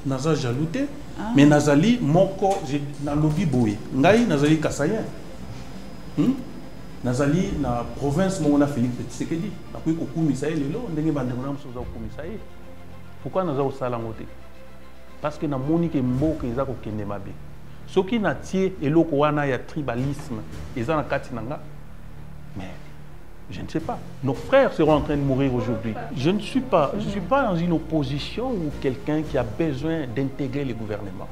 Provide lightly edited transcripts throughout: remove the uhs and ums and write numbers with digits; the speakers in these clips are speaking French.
Naza jalouté. Mais Nazali, moko, na lobby boé. Ngai, Nazali Kassayen. Nazali, na province, mon Philippe Tshisekedi. Après, Kokou Misaï, Lelo, Ndenge Bandemona, Moussa Misaï. Pourquoi Naza au Salamote? Parce que na Monique Mbo, qu'ils ont aucun démabe. Ce qui n'a tiré, et l'Okoana, il y a tribalisme, ils ont un Katinanga. Mais je ne sais pas. Nos frères seront en train de mourir aujourd'hui. Je ne suis pas, dans une opposition ou quelqu'un qui a besoin d'intégrer le gouvernement.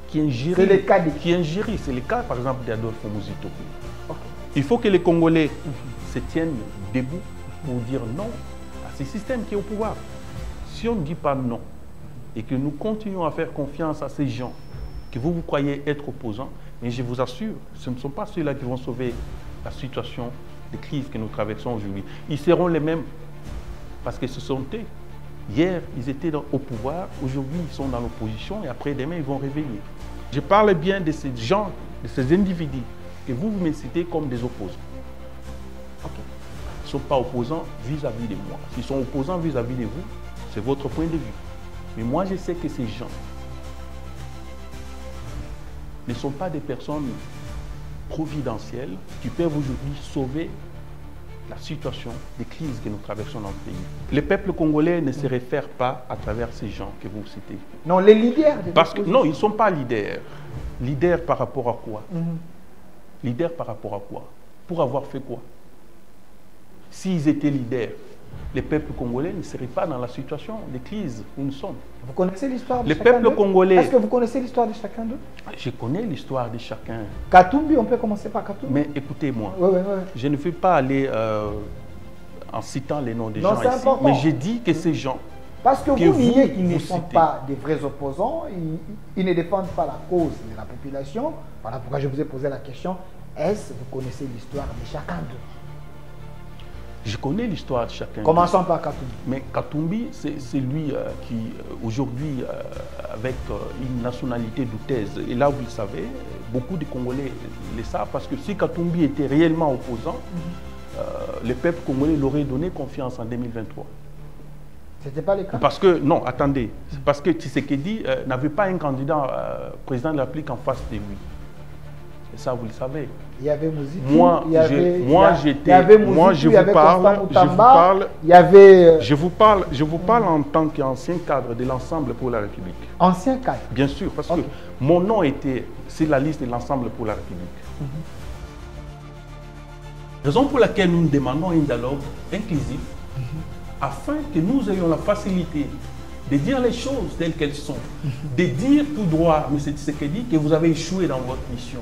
Qui ingérie. C'est le cas. Qui ingérie. C'est le cas, par exemple, d'Adolphe Muzito. Okay. Il faut que les Congolais se tiennent debout pour dire non à ce système qui est au pouvoir. Si on ne dit pas non et que nous continuons à faire confiance à ces gens que vous croyez être opposants, mais je vous assure, ce ne sont pas ceux-là qui vont sauver la situation de crise que nous traversons aujourd'hui. Ils seront les mêmes parce que ce sont eux. Hier, ils étaient au pouvoir, aujourd'hui, ils sont dans l'opposition et après-demain, ils vont réveiller. Je parle bien de ces gens, de ces individus que vous me citez comme des opposants. Okay. Ils ne sont pas opposants vis-à-vis de moi. S'ils sont opposants vis-à-vis de vous, c'est votre point de vue. Mais moi, je sais que ces gens ne sont pas des personnes providentielles qui peuvent aujourd'hui sauver la situation des crises que nous traversons dans le pays. Les peuples congolais ne se réfèrent pas à travers ces gens que vous citez. Non, les leaders. Parce que, non, ils ne sont pas leaders. Leaders par rapport à quoi? Leaders par rapport à quoi? Pour avoir fait quoi? S'ils étaient leaders, les peuples congolais ne seraient pas dans la situation de crise où nous sommes. Vous connaissez l'histoire de les chacun peuples congolais. Est-ce que vous connaissez l'histoire de chacun d'eux? Je connais l'histoire de chacun. Katumbi, on peut commencer par Katumbi. Mais écoutez-moi, je ne vais pas aller en citant les noms des gens ici, important. mais j'ai dit que ces gens... Parce que vous niez qu'ils ne sont pas des vrais opposants, ils ne défendent pas la cause de la population. Voilà pourquoi je vous ai posé la question, est-ce que vous connaissez l'histoire de chacun d'eux? Je connais l'histoire de chacun. Commençons par Katumbi. Mais Katumbi, c'est lui qui, aujourd'hui, avec une nationalité douteuse, et là, vous le savez, beaucoup de Congolais le savent, parce que si Katumbi était réellement opposant, le peuple congolais l'aurait donné confiance en 2023. C'était pas le cas? Parce que, non, attendez, parce que Tshisekedi n'avait pas un candidat président de la République en face de lui. Et ça, vous le savez. Il y avait Muzito, je vous parle en tant qu'ancien cadre de l'Ensemble pour la République. Ancien cadre? Bien sûr, parce que mon nom était sur la liste de l'Ensemble pour la République. Raison pour laquelle nous demandons un dialogue inclusif, afin que nous ayons la facilité de dire les choses telles qu'elles sont, de dire tout droit, M. Tshisekedi, que vous avez échoué dans votre mission.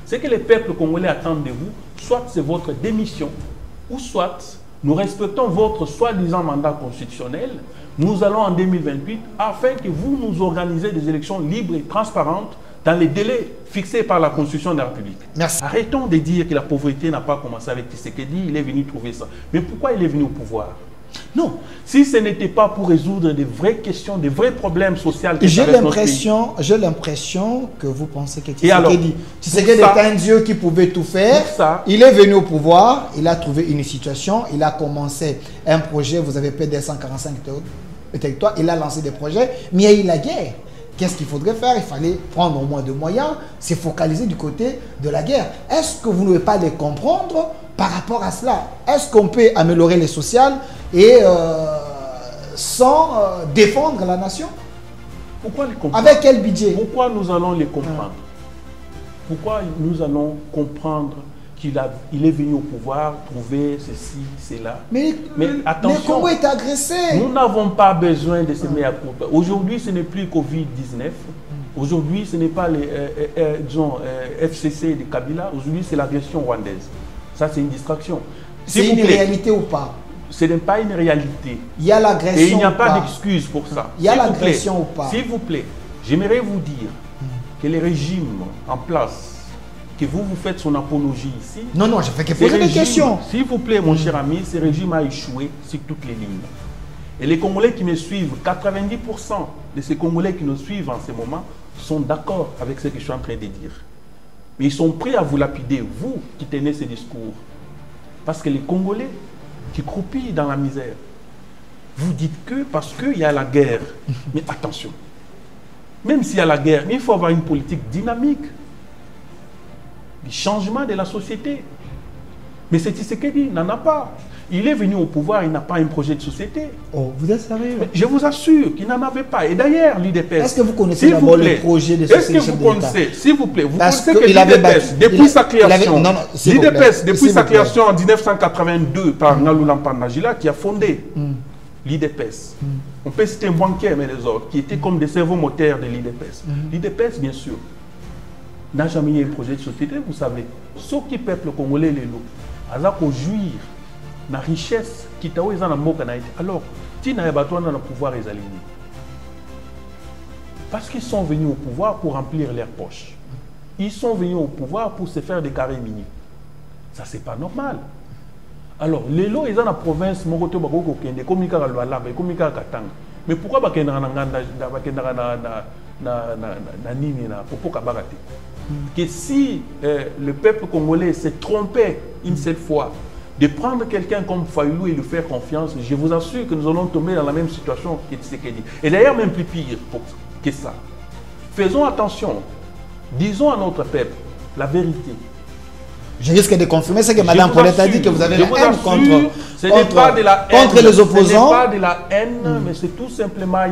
Ce que les peuples congolais attendent de vous, soit c'est votre démission, ou soit nous respectons votre soi-disant mandat constitutionnel. Nous allons en 2028 afin que vous nous organisez des élections libres et transparentes dans les délais fixés par la Constitution de la République. Merci. Arrêtons de dire que la pauvreté n'a pas commencé avec Tshisekedi, il est venu trouver ça. Mais pourquoi il est venu au pouvoir? Non, si ce n'était pas pour résoudre des vraies questions, des vrais problèmes sociaux. J'ai l'impression que vous pensez que Tshisekedi était un dieu qui pouvait tout faire. Il est venu au pouvoir, il a trouvé une situation, il a commencé un projet, vous avez perdu 145 territoires, il a lancé des projets, mais il y a eu la guerre. Qu'est-ce qu'il faudrait faire? Il fallait prendre au moins de moyens, se focaliser du côté de la guerre. Est-ce que vous ne pouvez pas les comprendre par rapport à cela? Est-ce qu'on peut améliorer les sociales et sans défendre la nation? Pourquoi les comprendre? Avec quel budget? Pourquoi nous allons les comprendre? Pourquoi nous allons comprendre qu'il est venu au pouvoir, trouver ceci, cela? Mais attention, le Congo est agressé. Nous n'avons pas besoin de se mettre à court. Aujourd'hui, ce n'est plus Covid-19. Aujourd'hui, ce n'est pas les FCC de Kabila. Aujourd'hui, c'est l'agression rwandaise. Ça, c'est une distraction. C'est une réalité ou pas? Ce n'est pas une réalité. Il y a l'agression. Et il n'y a pas d'excuse pour ça. Il y a l'agression ou pas? S'il vous plaît, j'aimerais vous dire que les régimes en place, que vous faites son apologie ici. Non, non, je fais que poser des questions. S'il vous plaît, mon cher ami, ce régime a échoué sur toutes les lignes. Et les Congolais qui me suivent, 90% de ces Congolais qui nous suivent en ce moment, sont d'accord avec ce que je suis en train de dire. Mais ils sont prêts à vous lapider, vous qui tenez ces discours. Parce que les Congolais qui croupillent dans la misère, Vous dites que parce qu'il y a la guerre. Mais attention, même s'il y a la guerre, il faut avoir une politique dynamique. Du changement de la société. Mais c'est Tshisekedi, il n'en a pas. Il est venu au pouvoir, il n'a pas un projet de société. Oh, vous êtes sérieux? Je vous assure qu'il n'en avait pas. Et d'ailleurs, l'UDPS... Est-ce que vous connaissez d'abord le projet de société? Est-ce que vous connaissez, s'il vous plaît, vous Parce connaissez que l'UDPS, depuis sa création, l'UDPS, depuis sa création en 1982 par Ngalula Mpannagila, qui a fondé l'UDPS. On peut citer Mwanké, mais les autres, qui étaient comme des cerveaux moteurs de l'UDPS. L'UDPS, bien sûr, n'a jamais eu un projet de société, vous savez. Ce qui peuple congolais, les loups, à jouir la richesse qui t'a eu dans le alors, tu n'as pas le pouvoir les aligner. Parce qu'ils sont venus au pouvoir pour remplir leurs poches. Ils sont venus au pouvoir pour se faire des carrés mini. Ça, c'est pas normal. Alors, les lots, ils sont dans la province, mais pourquoi que si le peuple congolais s'est trompé une seule fois de prendre quelqu'un comme Fayulu et lui faire confiance, je vous assure que nous allons tomber dans la même situation que Tshisekedi. Et d'ailleurs, même plus pire que ça. Faisons attention. Disons à notre peuple la vérité. Je risque de confirmer ce que Mme Paulette a dit, que vous avez la haine contre les opposants. Ce n'est pas de la haine, mais c'est tout simplement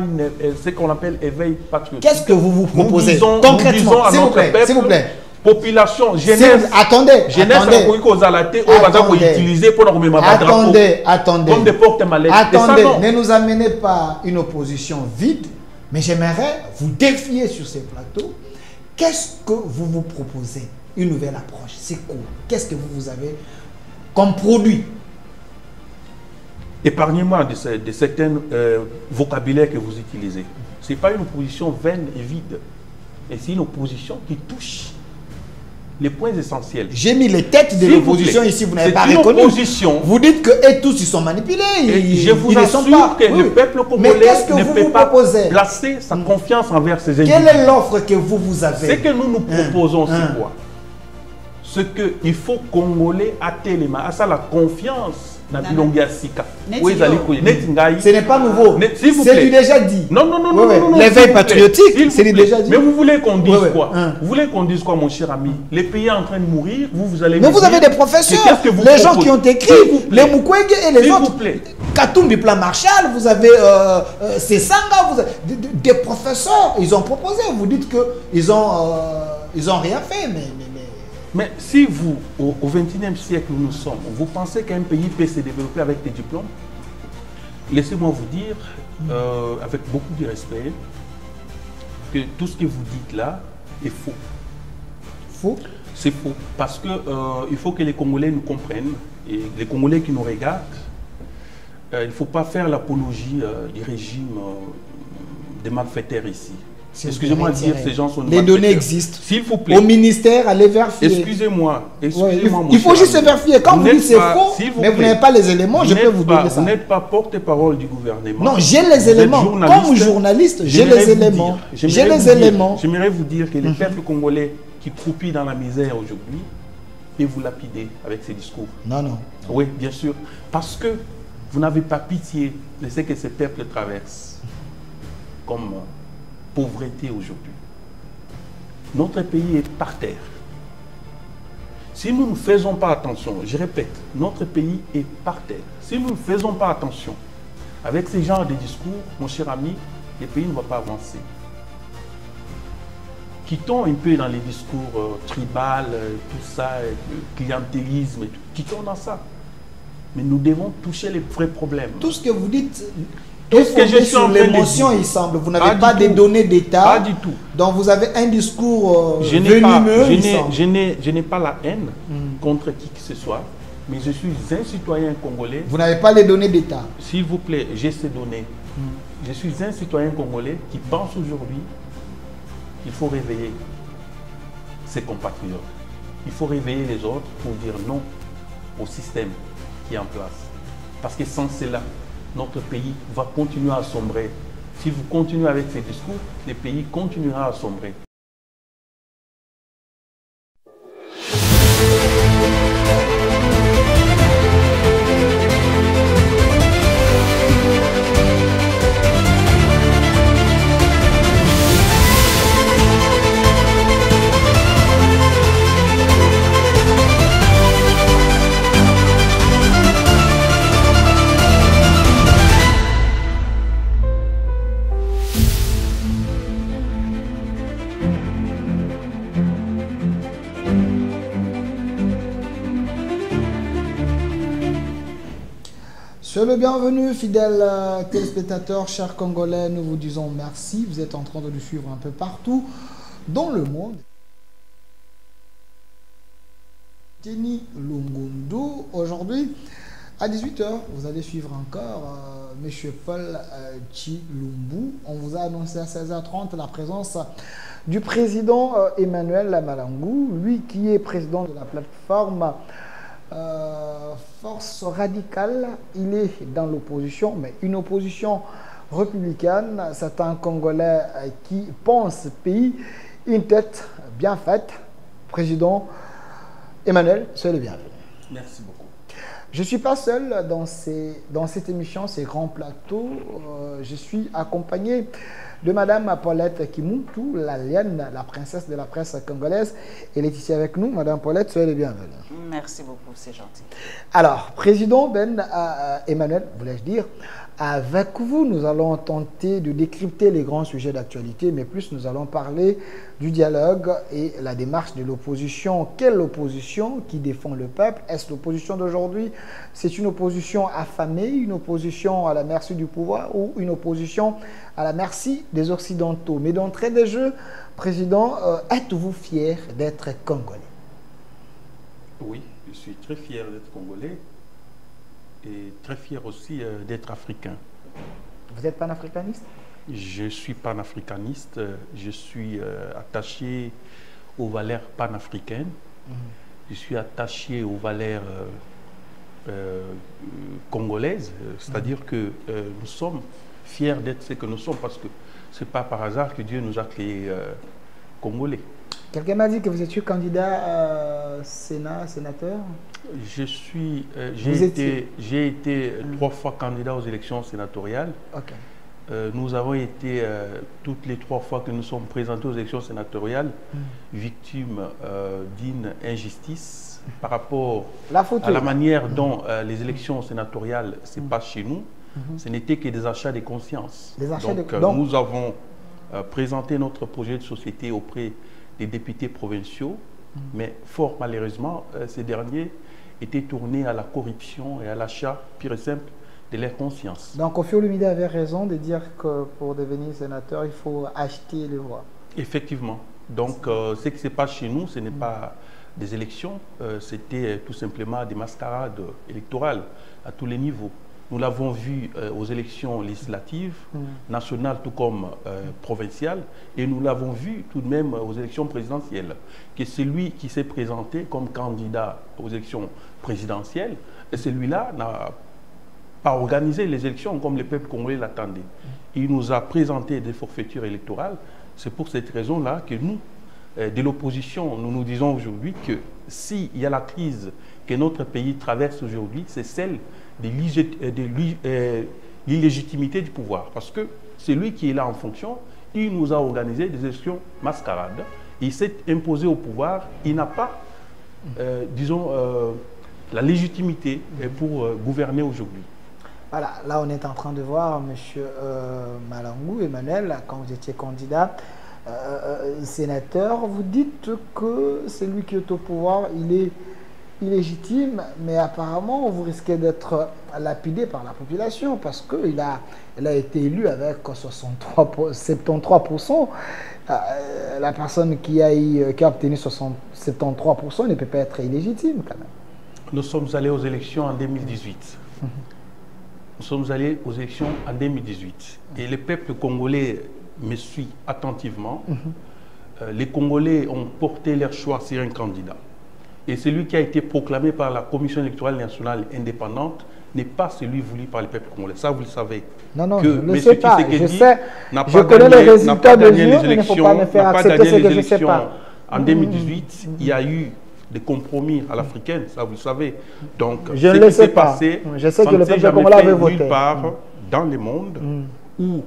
ce qu'on appelle éveil patriotique. Qu'est-ce que vous vous proposez concrètement, s'il vous plaît, population, jeunesse, attendez, comme des porte-mallettes. Attendez, ne nous amenez pas une opposition vide, mais j'aimerais vous défier sur ces plateaux. Qu'est-ce que vous vous proposez? Une nouvelle approche, c'est quoi? Qu'est-ce que vous avez comme produit? Épargnez-moi de certains vocabulaires que vous utilisez. Ce n'est pas une opposition vaine et vide, mais c'est une opposition qui touche les points essentiels. J'ai mis les têtes de l'opposition ici, vous n'avez pas reconnu. Vous dites que et tous ils sont manipulés. Je vous assure que le peuple congolais ne peut pas placer sa confiance envers ces individus. Quelle est l'offre que vous avez? Ce que nous proposons, c'est quoi? Ce qu'il faut Congolais à Téléma, à ça la confiance. Ce n'est pas nouveau. C'est du déjà dit. Non. L'éveil patriotique, c'est du déjà dit. Mais vous voulez qu'on dise quoi? Vous voulez qu'on dise quoi, mon cher ami? Les pays en train de mourir, vous allez. Mais vous avez des professeurs, les gens qui ont écrit, les Mukwege et les autres. Katumbi Plan Marshall, vous avez Sesanga, des professeurs, ils ont proposé. Vous dites qu'ils ont rien fait, mais si vous, au XXIe siècle où nous sommes, vous pensez qu'un pays peut se développer avec des diplômes, laissez-moi vous dire, avec beaucoup de respect, que tout ce que vous dites là est faux. Faux? C'est faux. Parce que il faut que les Congolais nous comprennent, et les Congolais qui nous regardent, il ne faut pas faire l'apologie du régime des malfaiteurs ici. Excusez-moi de dire, ces gens sont... Les données existent. S'il vous plaît. Au ministère, allez vérifier. Excusez-moi. Il faut juste vérifier. Quand vous dites c'est faux, mais vous n'avez pas les éléments, je peux vous donner ça. Vous n'êtes pas porte-parole du gouvernement. Non, j'ai les éléments. Comme journaliste, j'ai les éléments. J'ai les éléments. J'aimerais vous dire que les peuples congolais qui croupit dans la misère aujourd'hui, et vous lapider avec ces discours. Non. Oui, bien sûr. Parce que vous n'avez pas pitié de ce que ces peuples traversent comme pauvreté aujourd'hui. Notre pays est par terre. Si nous ne faisons pas attention, je répète, notre pays est par terre. Si nous ne faisons pas attention avec ces genres de discours, mon cher ami, le pays ne va pas avancer. Quittons un peu dans les discours tribal, tout ça, le clientélisme, quittons dans ça. Mais nous devons toucher les vrais problèmes. Tout ce que vous dites... Est-ce que je suis sur l'émotion, il semble? Vous n'avez pas des données d'État. Pas du tout. Donc vous avez un discours venimeux. Je n'ai pas la haine contre qui que ce soit, mais je suis un citoyen congolais. Vous n'avez pas les données d'État? S'il vous plaît, j'ai ces données. Je suis un citoyen congolais qui pense aujourd'hui qu'il faut réveiller ses compatriotes. Il faut réveiller les autres pour dire non au système qui est en place. Parce que sans cela, notre pays va continuer à sombrer. Si vous continuez avec ces discours, le pays continuera à sombrer. Soyez le bienvenu, fidèles téléspectateurs, chers Congolais, nous vous disons merci. Vous êtes en train de nous suivre un peu partout dans le monde. Denis Lungundu, aujourd'hui, à 18 h, vous allez suivre encore M. Paul Tshilumbu. On vous a annoncé à 16 h 30 la présence du président Emmanuel Malangou, lui qui est président de la plateforme Force Radicale. Il est dans l'opposition, mais une opposition républicaine. C'est un Congolais qui pense pays, une tête bien faite. Président Emmanuel, soyez le bienvenu. Merci beaucoup. Je ne suis pas seul dans cette émission, ces grands plateaux. Je suis accompagné de Madame Paulette Kimuntu, l'alien, la princesse de la presse congolaise. Elle est ici avec nous. Madame Paulette, soyez les bienvenue. Merci beaucoup, c'est gentil. Alors, Président Emmanuel, voulais-je dire, avec vous, nous allons tenter de décrypter les grands sujets d'actualité, mais plus nous allons parler du dialogue et la démarche de l'opposition. Quelle opposition qui défend le peuple? Est-ce l'opposition d'aujourd'hui? C'est une opposition affamée, une opposition à la merci du pouvoir ou une opposition à la merci des Occidentaux? Mais d'entrée des jeux, Président, êtes-vous fier d'être Congolais? Oui, je suis très fier d'être Congolais. Et très fier aussi d'être africain. Vous êtes panafricaniste? Je suis panafricaniste, je suis attaché aux valeurs panafricaines, je suis attaché aux valeurs congolaises, c'est-à-dire que nous sommes fiers d'être ce que nous sommes parce que ce n'est pas par hasard que Dieu nous a créés Congolais. Quelqu'un m'a dit que vous étiez candidat sénateur. J'ai été 3 fois candidat aux élections sénatoriales. Okay. Nous avons été, toutes les 3 fois que nous sommes présentés aux élections sénatoriales, victimes d'une injustice par rapport à la manière dont les élections sénatoriales se passent chez nous. Ce n'était que des achats de conscience. Donc, nous avons présenté notre projet de société auprès des députés provinciaux, mais fort malheureusement, ces derniers étaient tournés à la corruption et à l'achat pur et simple de leur conscience. Donc, Kofi Olomide avait raison de dire que pour devenir sénateur, il faut acheter les voix. Effectivement. Donc, ce qui se passe chez nous, ce n'est pas des élections, c'était tout simplement des mascarades électorales à tous les niveaux. Nous l'avons vu aux élections législatives, nationales tout comme provinciales, et nous l'avons vu tout de même aux élections présidentielles, que celui qui s'est présenté comme candidat aux élections présidentielles, celui-là n'a pas organisé les élections comme le peuple congolais l'attendait. Il nous a présenté des forfaitures électorales. C'est pour cette raison-là que nous, de l'opposition, nous nous disons aujourd'hui que s'il y a la crise que notre pays traverse aujourd'hui, c'est celle de l'illégitimité du pouvoir. Parce que c'est lui qui est là en fonction, il nous a organisé des élections mascarades, il s'est imposé au pouvoir, il n'a pas, disons, la légitimité pour gouverner aujourd'hui. Voilà, là on est en train de voir M. Malangou, Emmanuel, quand vous étiez candidat sénateur, vous dites que celui qui est au pouvoir, il est illégitime, mais apparemment vous risquez d'être lapidé par la population parce qu'il a été élu avec 73%. La personne qui a obtenu 73% ne peut pas être illégitime quand même. Nous sommes allés aux élections en 2018. Nous sommes allés aux élections en 2018. Et le peuple congolais me suit attentivement. Les Congolais ont porté leur choix sur un candidat. Et celui qui a été proclamé par la Commission électorale nationale indépendante n'est pas celui voulu par le peuple congolais. Ça, vous le savez. Non, non, je ne le sais pas. Je connais les résultats de l'urne, mais il ne faut pas me faire accepter ce que je ne sais pas. En 2018, il y a eu des compromis à l'africaine, ça vous le savez. Donc, je ne le sais pas. Je sais que le peuple congolais avait voté. Nulle part dans le monde où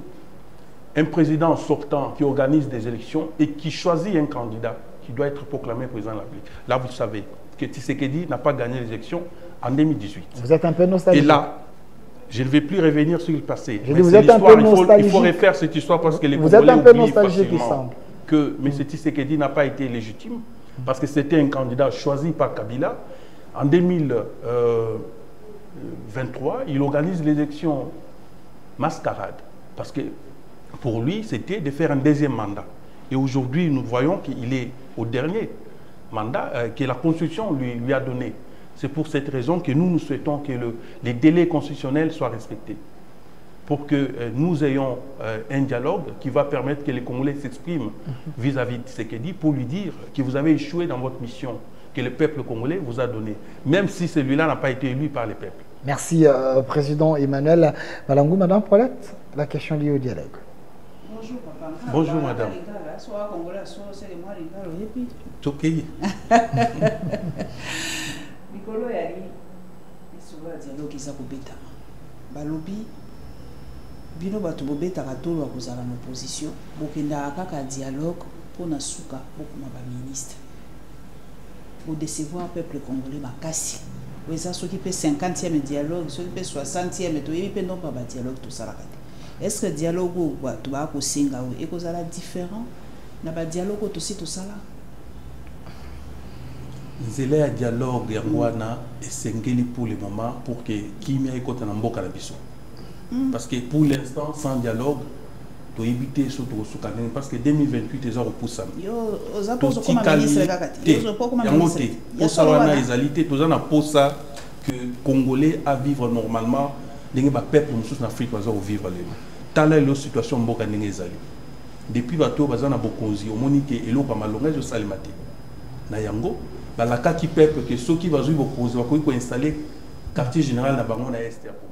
un président sortant qui organise des élections et qui choisit un candidat qui doit être proclamé président de la République. Là, vous savez que Tshisekedi n'a pas gagné les élections en 2018. Vous êtes un peu nostalgique. Et là, je ne vais plus revenir sur le passé. Mais vous êtes un peu nostalgique. Il faut refaire cette histoire parce que les Congolais oublient facilement. Vous êtes un peu nostalgique, il semble. Que M. Tshisekedi n'a pas été légitime parce que c'était un candidat choisi par Kabila. En 2018, 23, il organise l'élection mascarade. Parce que pour lui, c'était de faire un deuxième mandat. Et aujourd'hui, nous voyons qu'il est au dernier mandat que la Constitution lui a donné. C'est pour cette raison que nous souhaitons que les délais constitutionnels soient respectés. Pour que nous ayons un dialogue qui va permettre que les Congolais s'expriment vis-à-vis de Tshisekedi pour lui dire que vous avez échoué dans votre mission que le peuple congolais vous a donnée, même si celui-là n'a pas été élu par le peuple. Merci, Président Emmanuel Malangou. Madame Paulette, la question liée au dialogue. Bonjour, papa. Bonjour, madame. Ok. Nicolo yali isoba dialogue isa kobeta. Balobi bino bato bobetaka tolo akozala na opposition bokenda kaka dialogue pona suka bokoma ba ministre. Pour décevoir le peuple congolais makasi. Oui, ça ceux qui fait 50e dialogue, ceux qui fait 60e to yebi pe non pas ba dialogue tout ça la kati. Est-ce que dialogue ou to ba ko singa ou e ko zala différent na ba dialogue tout ci tout ça là? Nzela ya dialogue ya ngwana esengeli pour le moment pour que kimia ekota na mboka na biso. Parce que pour l'instant sans dialogue to éviter surtout sukanene parce que 2028 les heures pour ça. Yo ozapo so comme ministre kakati. Yo zo comme ministre. Pour ça wana ezalité tozana posa que congolais à vivre normalement ndenge ba peuple mususu na Afrique bazo vivre lelo. Tala lo situation mboka ndenge ezali. Depuis bato bazana bokonzi omoni ke eloko malonga zo salimate. Na yango balaka ki peuple que ceux qui bazui bokonzi bakoki ko installer quartier général na bango na est ya Congo.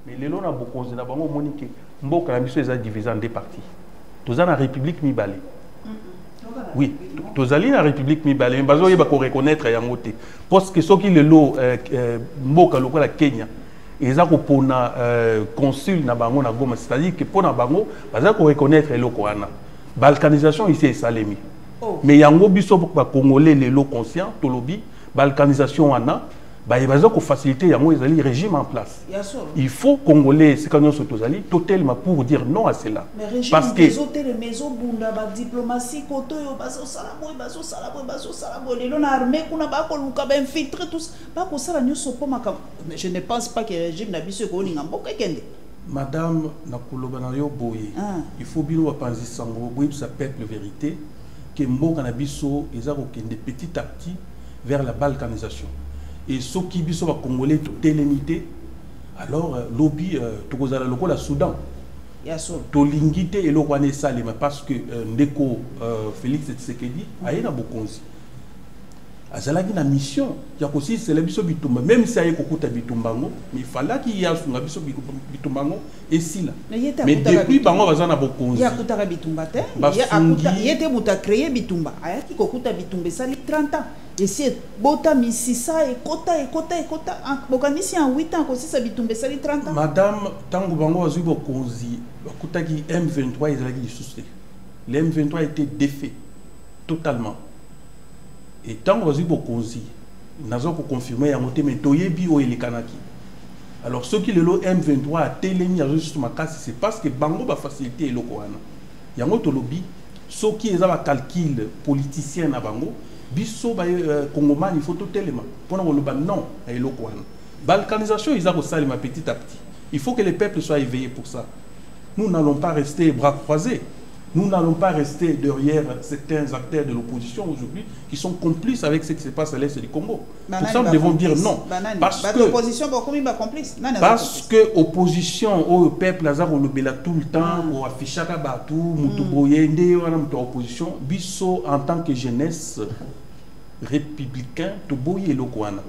Mais les lois na bokonzi na bango omoni ke mboka na biso eza divisé en deux parties. Toza na république mibale. Oui, tozali na république mibale mais bazo yeba ko reconnaître yango te. Parce que ceux qui le lot mboka lokola Kenya eza ko pona consul na bango na Goma, c'est-à-dire que pona bango baza ko reconnaître eloko wana. Balkanisation ici est salemi. Mais yango biso ba congolais les lots conscients tolobi balkanisation wana ba baza ko faciliter yango ezali régime en place. Il faut congolais c'est quand nous tozali totalement pour dire non à cela. Parce que les hôtels maison bunda ba diplomatie koto yo bazo salabo les non armés kuna ba ko luka ba infiltrer tous ba ko sala nyoso po makam. Mais je ne pense pas que le régime na biso ko linga mboka kende. Madame nakoloba na yo boye. Il faut bilo wa panzi sango boye sa peuple vérité que mboka na biso ezako kende petit à petit vers la balkanisation. Et ceux qui biso va congolais toute l'unité alors lobby tokozala lokola Soudan to lingité et lokwane salima parce que ndeko Félix Tshisekedi ayena bokonzi azalaki na mission ya kosi c'est la biso bitumba même si aye kokuta bitumbango mais il fallait qu'il y a sunga biso bitumbango et si là mais depuis bango bazana bokonzi ya kutaka bitumba te ya akuta yete buta créer bitumba ayaki kokuta bitumba sali 30 ans et c'est bota misisa et kota bokanisi en 8 ans kosi sa bitumba sali 30 ans madame tango bango azui bokonzi bakutaki M23 ezalaki lisusu le M23 a été défait totalement. Et tant que vous avez bokonzi, nous avons confirmé à monter mais toyebi o elekanaki. Alors ceux qui le lot M23 a télémi à juste ma casse c'est parce que bango va faciliter le koana. Yango to lobby ceux qui ont un calcul politicien na bango biso ba congoman il faut tout élément. Pour nous le non à le koana. Balkanisation ils ont salima petit à petit. Il faut que les peuples soient éveillés pour ça. Nous n'allons pas rester bras croisés. Nous n'allons pas rester derrière certains acteurs de l'opposition aujourd'hui qui sont complices avec ce qui se passe à l'est du Congo. Pour ça, nous devons dire non. Parce que l'opposition au peuple a tout le temps, au affichaka batou, mutuboyende, opposition, biso en tant que jeunesse républicain, to boye lokwana.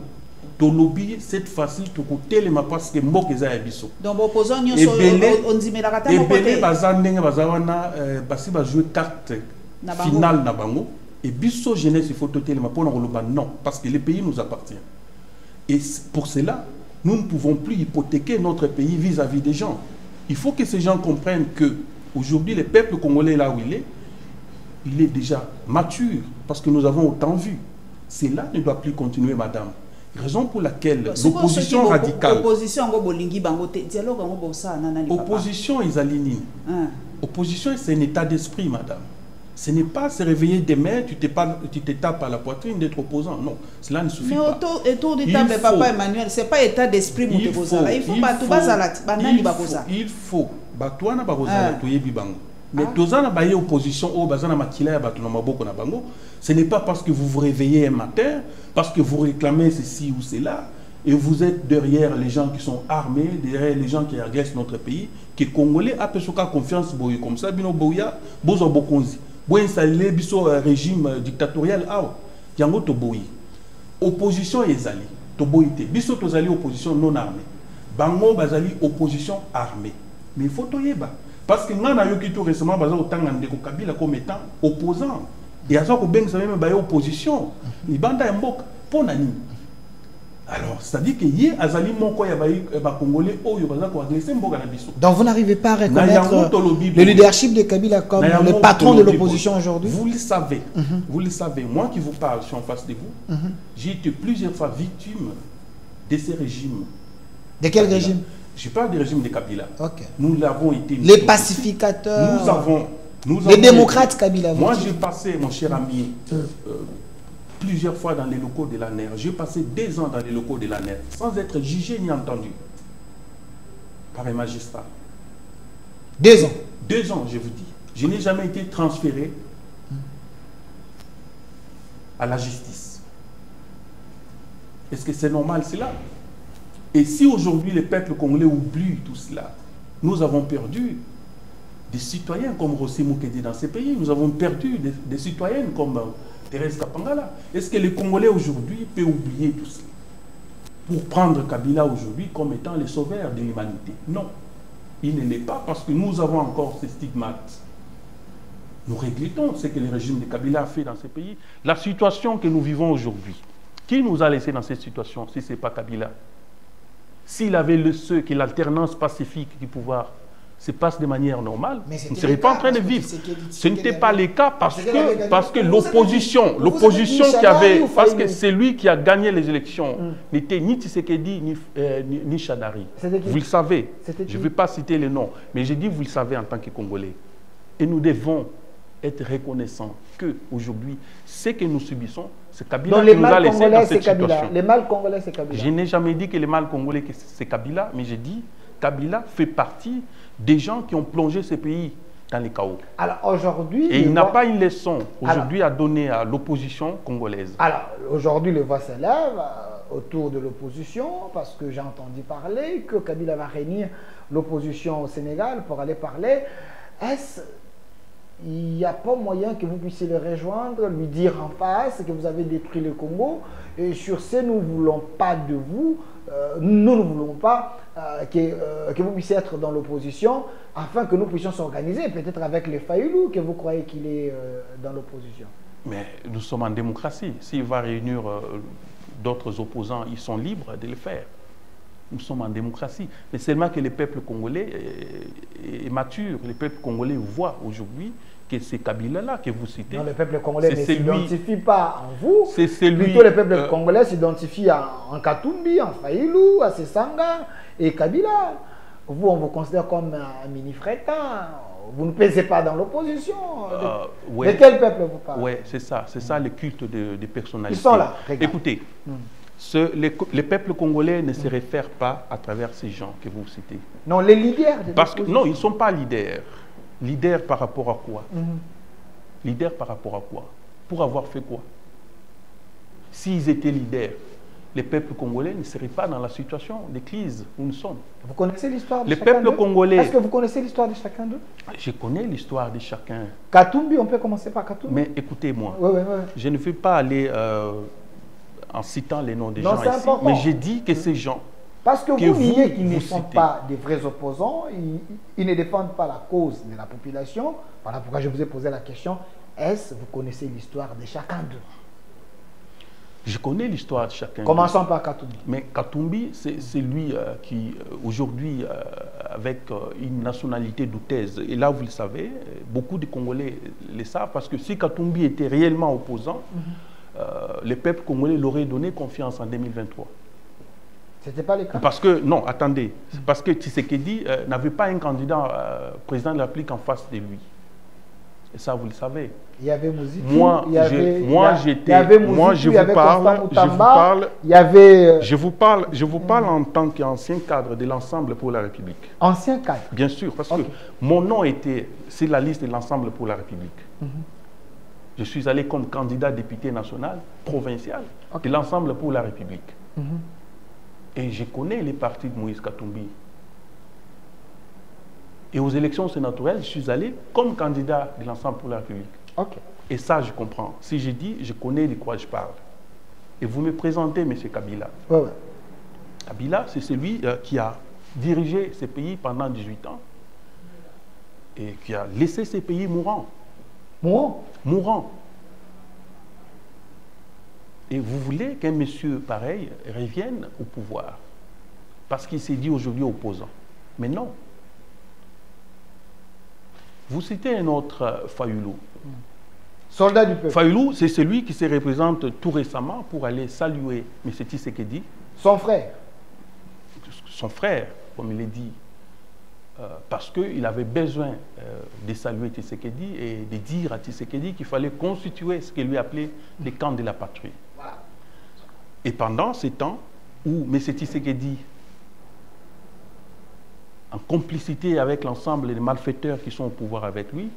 To lobby cette fois-ci to côté les parce que mbok eza ya biso. Donc opposant on dit mais la rata mo côté bazandenge bazawana basi ba jouer carte finale na bango et biso jeunesse il faut toter les pour na non parce que le pays nous appartient. Et pour cela, nous ne pouvons plus hypothéquer notre pays vis-à-vis des gens. Il faut que ces gens comprennent que aujourd'hui le peuple congolais là où il est déjà mature parce que nous avons autant vu. Cela ne doit plus continuer madame. Raison pour laquelle l'opposition radicale. Opposition est alignée. Opposition c'est un état d'esprit, madame. Ce n'est pas se réveiller demain, tu te tapes à la poitrine d'être opposant. Non, cela ne suffit pas. Mais autour du temps, papa Emmanuel, ce n'est pas état d'esprit. Il faut. Mais tous en opposition au bazana makila batuna maboko na bango, ce n'est pas parce que vous vous réveillez un matin, parce que vous réclamez ceci ou cela, et vous êtes derrière les gens qui sont armés, derrière les gens qui agressent notre pays, que les Congolais a pesoka confiance boye comme ça, bino boya, bozo bokonzi. Boye installé biso régime dictatorial awa, yango to boye. Opposition ezali, to boyite. Biso tozali opposition non armée. Bango bazali opposition armée. Mais il faut to yeba. Parce que nous avons tout récemment Kabila comme étant opposant. Et à ça, nous avons opposition. Il y a une alors, c'est-à-dire que y a des Congolais qui ont agressé. Donc, vous n'arrivez pas à reconnaître le leadership de Kabila comme le patron de l'opposition aujourd'hui? Vous le savez. Vous le savez. Moi qui vous parle, je suis en face de vous. J'ai été plusieurs fois victime de ces régimes. De quel régime? Je parle du régime de Kabila. Okay. Nous l'avons été. Les pacificateurs. Nous les démocrates Kabila. Moi, j'ai passé, mon cher ami, plusieurs fois dans les locaux de l'ANER. J'ai passé 2 ans dans les locaux de l'ANER, sans être jugé ni entendu par un magistrat. 2 ans? 2 ans, je vous dis. Je n'ai jamais été transféré à la justice. Est-ce que c'est normal cela? Et si aujourd'hui le peuple congolais oublie tout cela, nous avons perdu des citoyens comme Rossi Moukedi dans ces pays, nous avons perdu des citoyennes comme Thérèse Kapangala. Est-ce que les Congolais aujourd'hui peuvent oublier tout cela pour prendre Kabila aujourd'hui comme étant les sauveurs de l'humanité? Non, il ne l'est pas parce que nous avons encore ces stigmates. Nous regrettons ce que le régime de Kabila a fait dans ces pays. La situation que nous vivons aujourd'hui, qui nous a laissé dans cette situation si ce n'est pas Kabila? S'il avait le ceux que l'alternance pacifique du pouvoir se passe de manière normale, vous ne seriez pas en train de vivre. Ce n'était pas le cas parce que l'opposition qui avait, parce que celui qui a gagné les élections n'était ni Tshisekedi ni Chadari. Vous le savez. Je ne vais pas citer les noms, mais j'ai dit vous le savez en tant que Congolais. Et nous devons être reconnaissants qu'aujourd'hui, ce que nous subissons, c'est Kabila qui nous a laissé dans cette situation. Les mal congolais, c'est Kabila. Je n'ai jamais dit que les mal congolais, c'est Kabila, mais j'ai dit Kabila fait partie des gens qui ont plongé ce pays dans les chaos. Alors aujourd'hui... Et il n'a pas une leçon aujourd'hui à donner à l'opposition congolaise. Alors aujourd'hui, le voix s'élève autour de l'opposition parce que j'ai entendu parler que Kabila va réunir l'opposition au Sénégal pour aller parler. Est-ce... Il n'y a pas moyen que vous puissiez le rejoindre, lui dire en face que vous avez détruit le Congo. Et sur ce, nous ne voulons pas de vous, nous ne voulons pas que vous puissiez être dans l'opposition afin que nous puissions s'organiser, peut-être avec les Fayoulou que vous croyez qu'il est dans l'opposition. Mais nous sommes en démocratie. S'il va réunir d'autres opposants, ils sont libres de le faire. Nous sommes en démocratie. Mais seulement que le peuple congolais est mature. Le peuple congolais voit aujourd'hui que c'est Kabila-là que vous citez. Non, le peuple congolais ne s'identifie pas en vous. C'est celui... Plutôt le peuple congolais s'identifie en Katumbi, en Faïlou, à Sessanga et Kabila. Vous, on vous considère comme un mini-frétin. Vous ne pesez pas dans l'opposition. De quel peuple vous parlez? Oui, c'est ça. C'est ça le culte des personnalités. Ils sont là. Regarde. Écoutez. Les peuples congolais ne se réfèrent pas à travers ces gens que vous citez. Non, les leaders. Parce que, non, ils ne sont pas leaders. Leaders par rapport à quoi? Leaders par rapport à quoi? Pour avoir fait quoi? S'ils étaient leaders, les peuples congolais ne seraient pas dans la situation de crise où nous sommes. Vous connaissez l'histoire de les chacun peuples congolais. Est-ce que vous connaissez l'histoire de chacun d'eux? Je connais l'histoire de chacun. Katumbi, on peut commencer par Katumbi. Mais écoutez-moi, ouais. Je ne vais pas aller en citant les noms des gens ici, important. mais j'ai dit que ces gens... Parce que vous niez qu'ils ne sont pas des vrais opposants, ils ne défendent pas la cause de la population. Voilà pourquoi je vous ai posé la question, est-ce que vous connaissez l'histoire de chacun d'eux? Je connais l'histoire de chacun. Commençons par Katumbi. Mais Katumbi, c'est lui qui, aujourd'hui, avec une nationalité douteuse, et là, vous le savez, beaucoup de Congolais le savent, parce que si Katumbi était réellement opposant, le peuple congolais l'aurait donné confiance en 2023. C'était pas le cas? Parce que, non, attendez, parce que Tshisekedi n'avait pas un candidat président de la République en face de lui. Et ça, vous le savez. Il y avait Mozitu, moi, il y avait, je vous parle en tant qu'ancien cadre de l'Ensemble pour la République. Ancien cadre? Bien sûr, parce que mon nom était sur la liste de l'Ensemble pour la République. Je suis allé comme candidat député national, provincial, de l'Ensemble pour la République. Et je connais les partis de Moïse Katumbi. Et aux élections sénatoriales, je suis allé comme candidat de l'Ensemble pour la République. Et ça, je comprends. Si je dis, je connais de quoi je parle. Et vous me présentez M. Kabila. Kabila, c'est celui qui a dirigé ces pays pendant 18 ans et qui a laissé ces pays mourants. Mourants. Et vous voulez qu'un monsieur pareil revienne au pouvoir parce qu'il s'est dit aujourd'hui opposant. Mais non. Vous citez un autre Fayoulou. Soldat du peuple. Fayoulou, c'est celui qui se représente tout récemment pour aller saluer M. Tshisekedi. Son frère. Son frère, comme il est dit. Parce qu'il avait besoin de saluer Tshisekedi et de dire à Tshisekedi qu'il fallait constituer ce qu'il lui appelait les camps de la patrie. Voilà. Et pendant ces temps où M. Tshisekedi, en complicité avec l'ensemble des malfaiteurs qui sont au pouvoir avec lui,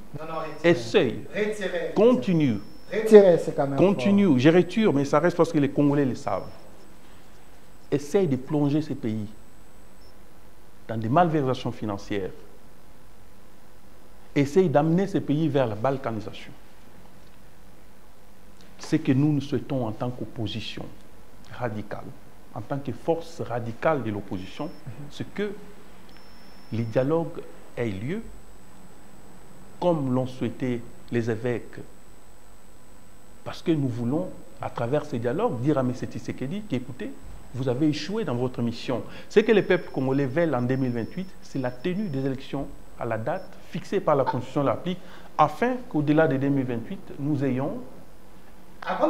essaye, continue, je retire, mais ça reste parce que les Congolais le savent, essaye de plonger ces pays dans des malversations financières, essaye d'amener ces pays vers la balkanisation. Ce que nous souhaitons en tant qu'opposition radicale, en tant que force radicale de l'opposition, c'est que les dialogues aient lieu comme l'ont souhaité les évêques. Parce que nous voulons, à travers ces dialogues, dire à M. Tshisekedi qu'écoutez, vous avez échoué dans votre mission. Ce que les peuples congolais veulent en 2028, c'est la tenue des élections à la date fixée par la Constitution de la République, afin qu'au-delà de 2028, nous ayons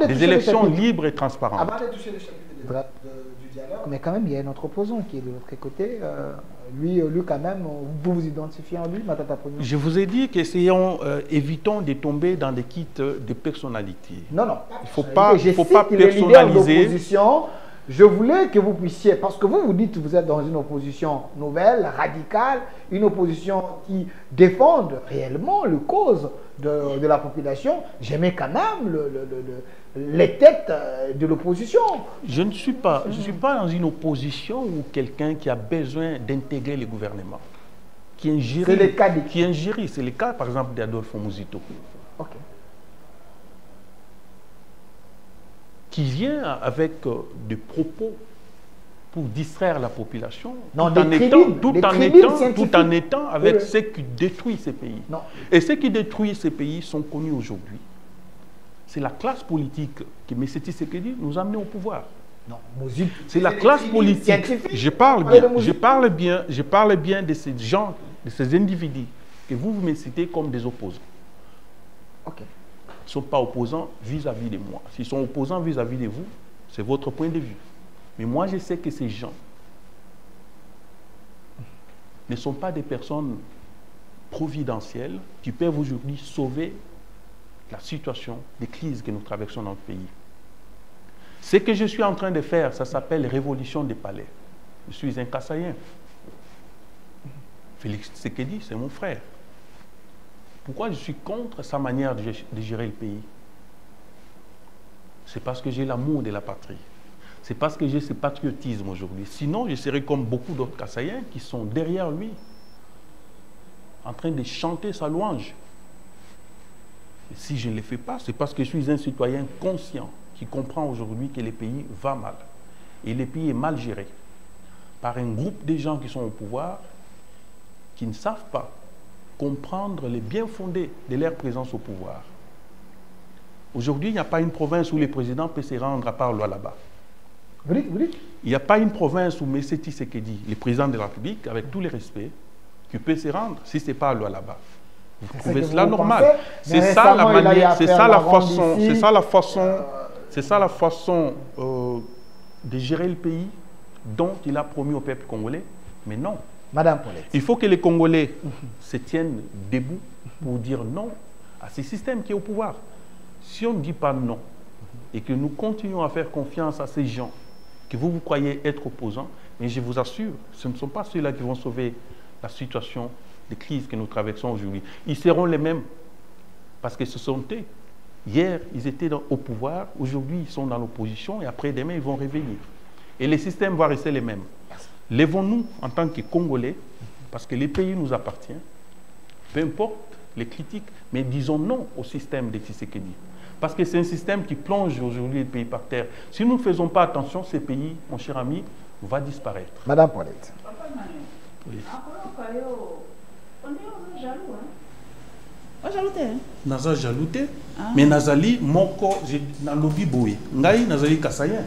des élections libres et transparentes. Avant de toucher le chapitre du dialogue, mais quand même, il y a un autre opposant qui est de l'autre côté. Lui, quand même, vous vous identifiez en lui, Matata Ponyo? Je vous ai dit qu'essayons, évitons de tomber dans des kits de personnalité. Non. Il ne faut pas personnaliser. Je voulais que vous puissiez, parce que vous dites que vous êtes dans une opposition nouvelle, radicale, une opposition qui défend réellement le cause de la population. J'aimais quand même les têtes de l'opposition. Je ne suis pas, dans une opposition ou quelqu'un qui a besoin d'intégrer le gouvernement. Qui est un jury. C'est le cas, par exemple, d'Adolfo Muzito. Qui vient avec des propos pour distraire la population, tout en étant avec ceux qui détruisent ces pays. Et ceux qui détruisent ces pays sont connus aujourd'hui. C'est la classe politique que M. Tshisekedi nous a amenés au pouvoir. C'est la classe politique. Je parle bien de ces gens, de ces individus que vous me citez comme des opposants. Ils ne sont pas opposants vis-à-vis de moi. S'ils sont opposants vis-à-vis de vous, c'est votre point de vue. Mais moi, je sais que ces gens ne sont pas des personnes providentielles qui peuvent aujourd'hui sauver la situation des crises que nous traversons dans le pays. Ce que je suis en train de faire, ça s'appelle révolution des palais. Je suis un Kassaïen. Félix Tshisekedi, c'est mon frère. Pourquoi je suis contre sa manière de gérer le pays? C'est parce que j'ai l'amour de la patrie. C'est parce que j'ai ce patriotisme aujourd'hui. Sinon, je serais comme beaucoup d'autres Kassaïens qui sont derrière lui, en train de chanter sa louange. Et si je ne le fais pas, c'est parce que je suis un citoyen conscient qui comprend aujourd'hui que le pays va mal. Et le pays est mal géré par un groupe de gens qui sont au pouvoir, qui ne savent pas comprendre les bien-fondés de leur présence au pouvoir. Aujourd'hui, il n'y a pas une province où le président peut se rendre à part Lualaba. Vous dites? Il n'y a pas une province où M. Tshisekedi, le président de la République, avec tous les respects, qui peut se rendre si ce n'est pas Lualaba. Vous trouvez cela normal? C'est ça la manière, c'est ça la façon de gérer le pays dont il a promis au peuple congolais. Mais non. Madame Paulette. Il faut que les Congolais se tiennent debout pour dire non à ce système qui est au pouvoir. Si on ne dit pas non et que nous continuons à faire confiance à ces gens que vous croyez être opposants, mais je vous assure, ce ne sont pas ceux-là qui vont sauver la situation de crise que nous traversons aujourd'hui. Ils seront les mêmes parce que ce sont eux. Hier, ils étaient au pouvoir, aujourd'hui, ils sont dans l'opposition et après-demain, ils vont revenir. Et les systèmes vont rester les mêmes. Lèvons-nous en tant que Congolais, parce que les pays nous appartiennent, peu importe les critiques, mais disons non au système de Tshisekedi. Parce que c'est un système qui plonge aujourd'hui les pays par terre. Si nous ne faisons pas attention, ces pays, mon cher ami, va disparaître. Madame Paulette. Oui. On est jaloux, hein? Jalouté, Naza jalouté, mais Nazali, moko, na lobby boy. Ngai, Nazali Kassayen.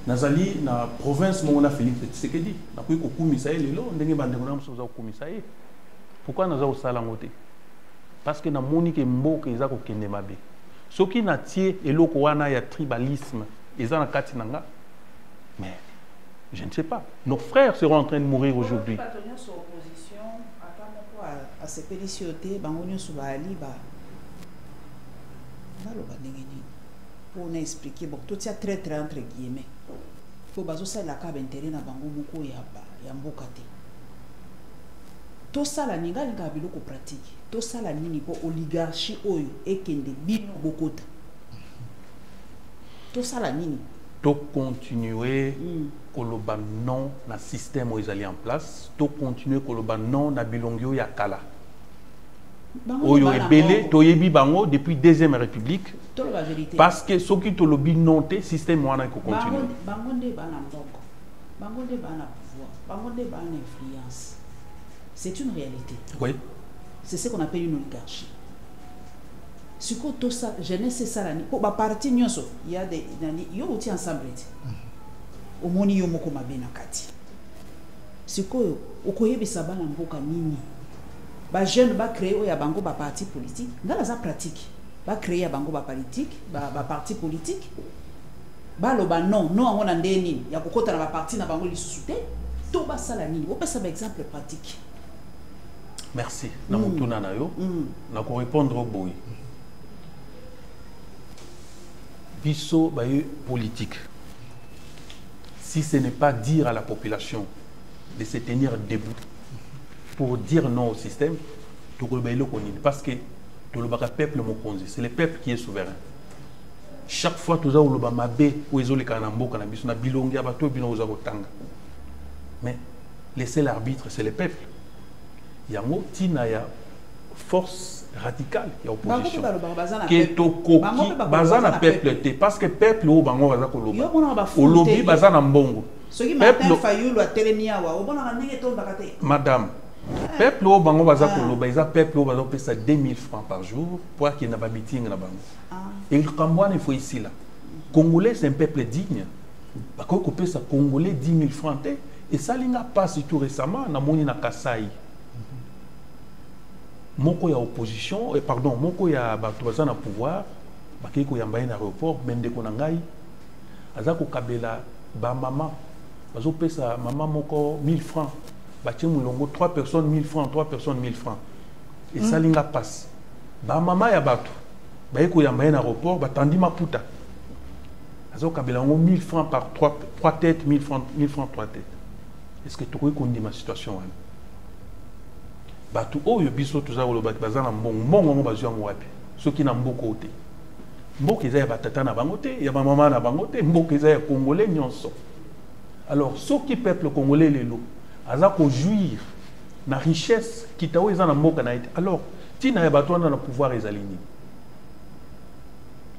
Nazali, na province, mon a Félix Tshisekedi. Na kui ko kumisaye lelo, ndenge bande mona msoza kumisaye. Pourquoi Naza au salangote? Parce que na monique mboka eza ko kende mabe. Soki na tie eloko wana ya tribalisme, eza na kati nanga. Mais je ne sais pas. Nos frères seront en train de mourir aujourd'hui. À ces pédiciotés, bangonio subali ba. Pour expliquer, bon, tout ça très entre guillemets. Pour bazo ça la cab intérêt na bango moko ya mbokate. Tout ça la ninga linga biloko pratique. Tout ça la nini po oligarchie oyo ekende bino bokota. Tout ça la nini. To continuer koloba non na système où ils allaient en place, to continuer koloba non na bilongio ya kala. Oyo ebele to yebi bango depuis deuxième république. Parce que ceux qui to lobi non te système wana ko continuer. Bangonde bana mboko. Bangonde bana pouvoir. Bangonde bana influence. C'est une réalité. Oui. C'est ce qu'on appelle une oligarchie. Ce que tout ça, jeunesse ça là, pour ma partie nyoso, il y a des yo outi ensemble. Au moni yo moko mabena kati. Ce que okoyebe sabana mboka nini. Ba jeune ba créer o ya bango ba parti politique, ngala za pratique. Ba créer ya bango ba politique, ba parti politique. Ba loba non ngona ndeni ya kokota na ba parti na bango lisusu te. To ba sala nini. O pesa ba exemple pratique. Merci. Na mutuna na yo. Na ko répondre au boy. Bisso baye politique. Si ce n'est pas dire à la population de se tenir debout pour dire non au système, parce que le peuple mokonzi, c'est le peuple qui est souverain. Chaque fois tout ça où le mabé ou les kanambo kanabis na bilongi abato bino uzakotanga. Mais laisser l'arbitre, c'est le peuple. Yango tina ya force radicale ya opposition. Qui est au coquille bazana peuple te parce que peuple au bango baza koloba. Au lobby bazana mbongo. Peuple fayulu atelemia wa obona ndenge to bakate. Madame, peuple au bango baza koloba, ils a peuple au baza pesa 2000 francs par jour pour qu'il n'a pas meeting na bango. Et le Cambouane il faut ici là. Congolais c'est un peuple digne. Bako ko pesa Congolais 10 000 francs te et ça linga passe tout récemment na moni na Kasai. Moko ya opposition, pardon, moko ya bato baza na pouvoir, bakeko yamba na aéroport, mende ko na ngai, azako kabela ba maman, bazo pesa maman moko 1000 francs, batie mulongo 3 personnes 1000 francs, 3 personnes 1000 francs. Et ça linga passe. Ba maman ya bato, bakeko yamba na aéroport, batandi maputa. Azako kabela ngo 1000 francs par 3 têtes, 1000 francs 3 têtes. Est-ce que tu connais ma situation wana? Batu oyo biso tuza kolobaki bazana mbongo ngo bazwa ngwapi soki na mboko te mboko eza ya batata na bango te ya mama na bango te mboko eza ya congolais nyonso. Alors soki peuple congolais lelo aza ko jouir na richesse kitao eza na mboka na ete alors tina ya bato na pouvoir ezalini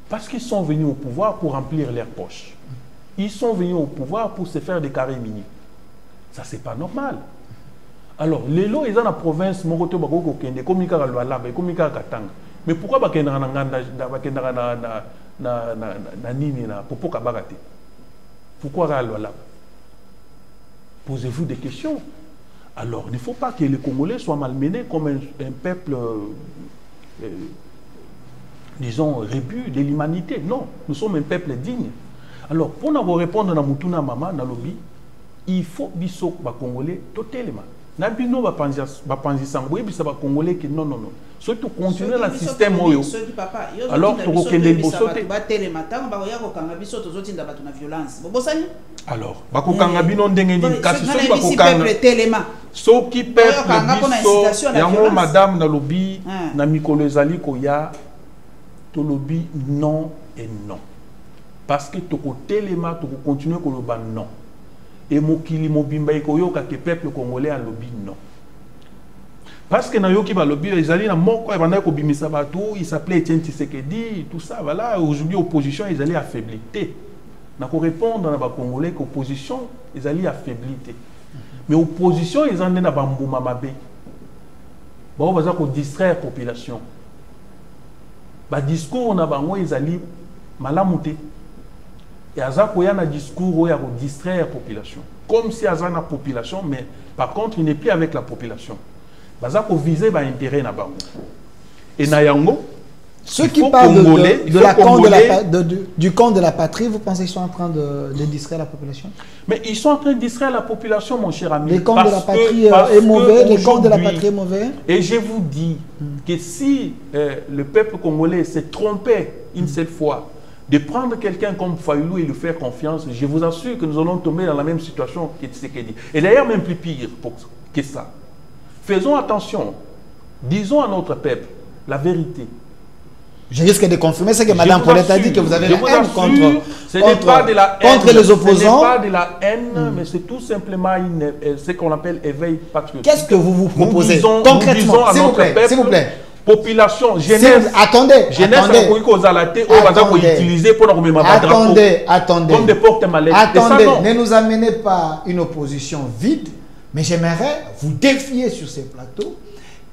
parce qu'ils sont venus au pouvoir pour remplir leurs poches. Ils sont venus au pouvoir pour se faire des carrés mini. Ça c'est pas normal. Alors, les lots, ils sont dans la province, mon côté, ils sont communiqués à l'Ouala, ils communiquent à Katanga. Mais pourquoi ils sont dans Nini, pourquoi à l'Ouala? Posez-vous des questions. Alors, il ne faut pas que les Congolais soient malmenés comme un peuple, disons, rébut de l'humanité. Non, nous sommes un peuple digne. Alors, pour nous répondre à Mutuna Mama, dans le lobby, il faut que les Congolais totalement. Nabino va penser ça. Oui, ça va congolais que non. Surtout continuer le système. Alors, tu reconnais le bossoté. Alors, bakokangabino ndengeni kasi so bakokanga. So qui peuple biso, yango madame na lobby na mikolo ezali koya to lobby non et non. Parce que tu telema tu continuer koloba non. Et mokili mobimba ikoyoka que peuple congolais a lobby non. Parce que na yoki ba lobby ezali na moko ebanda ko bimisa batou, il s'appelait Etienne Tshisekedi, tout ça voilà, aujourd'hui opposition ezali affaiblité. Na ko répondre na ba congolais que opposition ezali affaiblité. Mais opposition ezande na bambuma mabe. Ba baza ko distraire population. Ba discours na bango ezali malamute. Et Azako y a un discours où il y a distraire la population. Comme si Azana la population, mais par contre, il n'est plus avec la population. Azako viser l'intérêt na bango. Et Nayango, ceux qui parlent du camp de la patrie, vous pensez qu'ils sont en train de distraire la population? Mais ils sont en train de distraire la population, mon cher ami. Le camp de la patrie est mauvais, le camp de la patrie est mauvais. Et je vous dis que si le peuple congolais s'est trompé une seule fois, de prendre quelqu'un comme Fayoulou et lui faire confiance, je vous assure que nous allons tomber dans la même situation que Tshisekedi. Et d'ailleurs, même plus pire que ça. Faisons attention. Disons à notre peuple la vérité. Je risque de confirmer ce que Mme Paulette a dit, que vous avez la haine contre les opposants. Ce n'est pas de la haine, mais c'est tout simplement ce qu'on appelle éveil patriotique. Qu'est-ce que vous vous proposez concrètement, s'il vous plaît? Population, jeunesse, attendez, ne nous amenez pas une opposition vide, mais j'aimerais vous défier sur ces plateaux.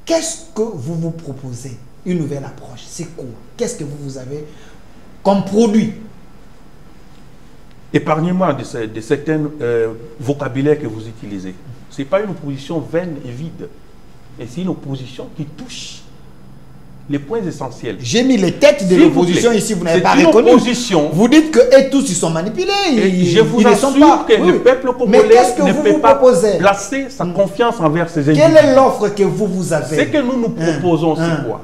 Qu'est-ce que vous vous proposez? Une nouvelle approche, c'est quoi? Qu'est-ce que vous avez comme produit? Épargnez-moi de certains vocabulaires que vous utilisez. Ce n'est pas une opposition vaine et vide, mais c'est une opposition qui touche les points essentiels. J'ai mis les têtes de l'opposition ici, vous n'avez pas reconnu. Vous dites que tous ils sont manipulés. Je vous assure que le peuple congolais ne peut pas placer sa confiance envers ses ennemis. Quelle est l'offre que vous avez? Ce que nous proposons, c'est quoi?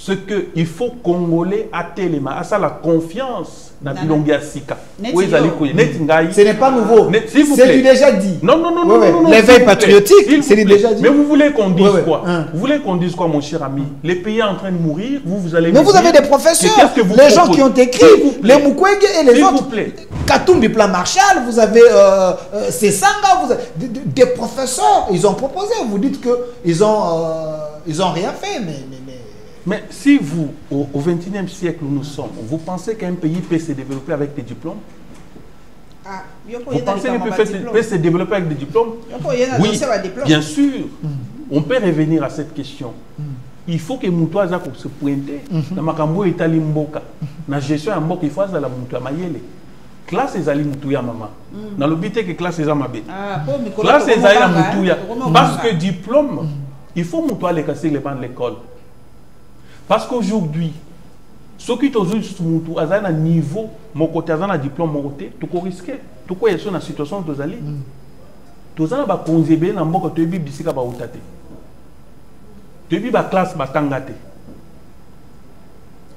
Ce qu'il faut Congolais à Téléma, à ça la confiance dans Bilongia Sika. Ce n'est pas nouveau. C'est du déjà dit. Non. L'éveil patriotique, c'est du déjà dit. Mais vous voulez qu'on dise quoi? Vous voulez qu'on dise quoi, mon cher ami? Les pays en train de mourir, vous allez. Mais vous avez des professeurs, les gens qui ont écrit, les Mukwege et les autres. Katumbi Plan Marshall, vous avez Sesanga, des professeurs, ils ont proposé. Vous dites qu'ils ont rien fait, mais si vous, au XXIe siècle où nous sommes, vous pensez qu'un pays peut se développer avec des diplômes? Vous pensez qu'un pays peut se développer avec des diplômes? Oui, bien sûr. On peut revenir à cette question. Il faut que Moutoua se pointe. Dans Makambo et Talimboka. Dans la gestion de Mboka, il faut que la Moutoua Mayele. Classe est allée Moutouya maman. Dans le but que classe est Amabé. Classe est allée Moutouya. Parce que diplôme, il faut Moutoua les casser les bancs de l'école. Parce qu'aujourd'hui, ceux qui ont un niveau, mon côté, un diplôme, mon côté, tu peux risquer. Tu peux être dans la situation où tu es allé. Tu as un conseiller dans le tu es bibisi ka ba utate. Tu es ba classe ba tangate.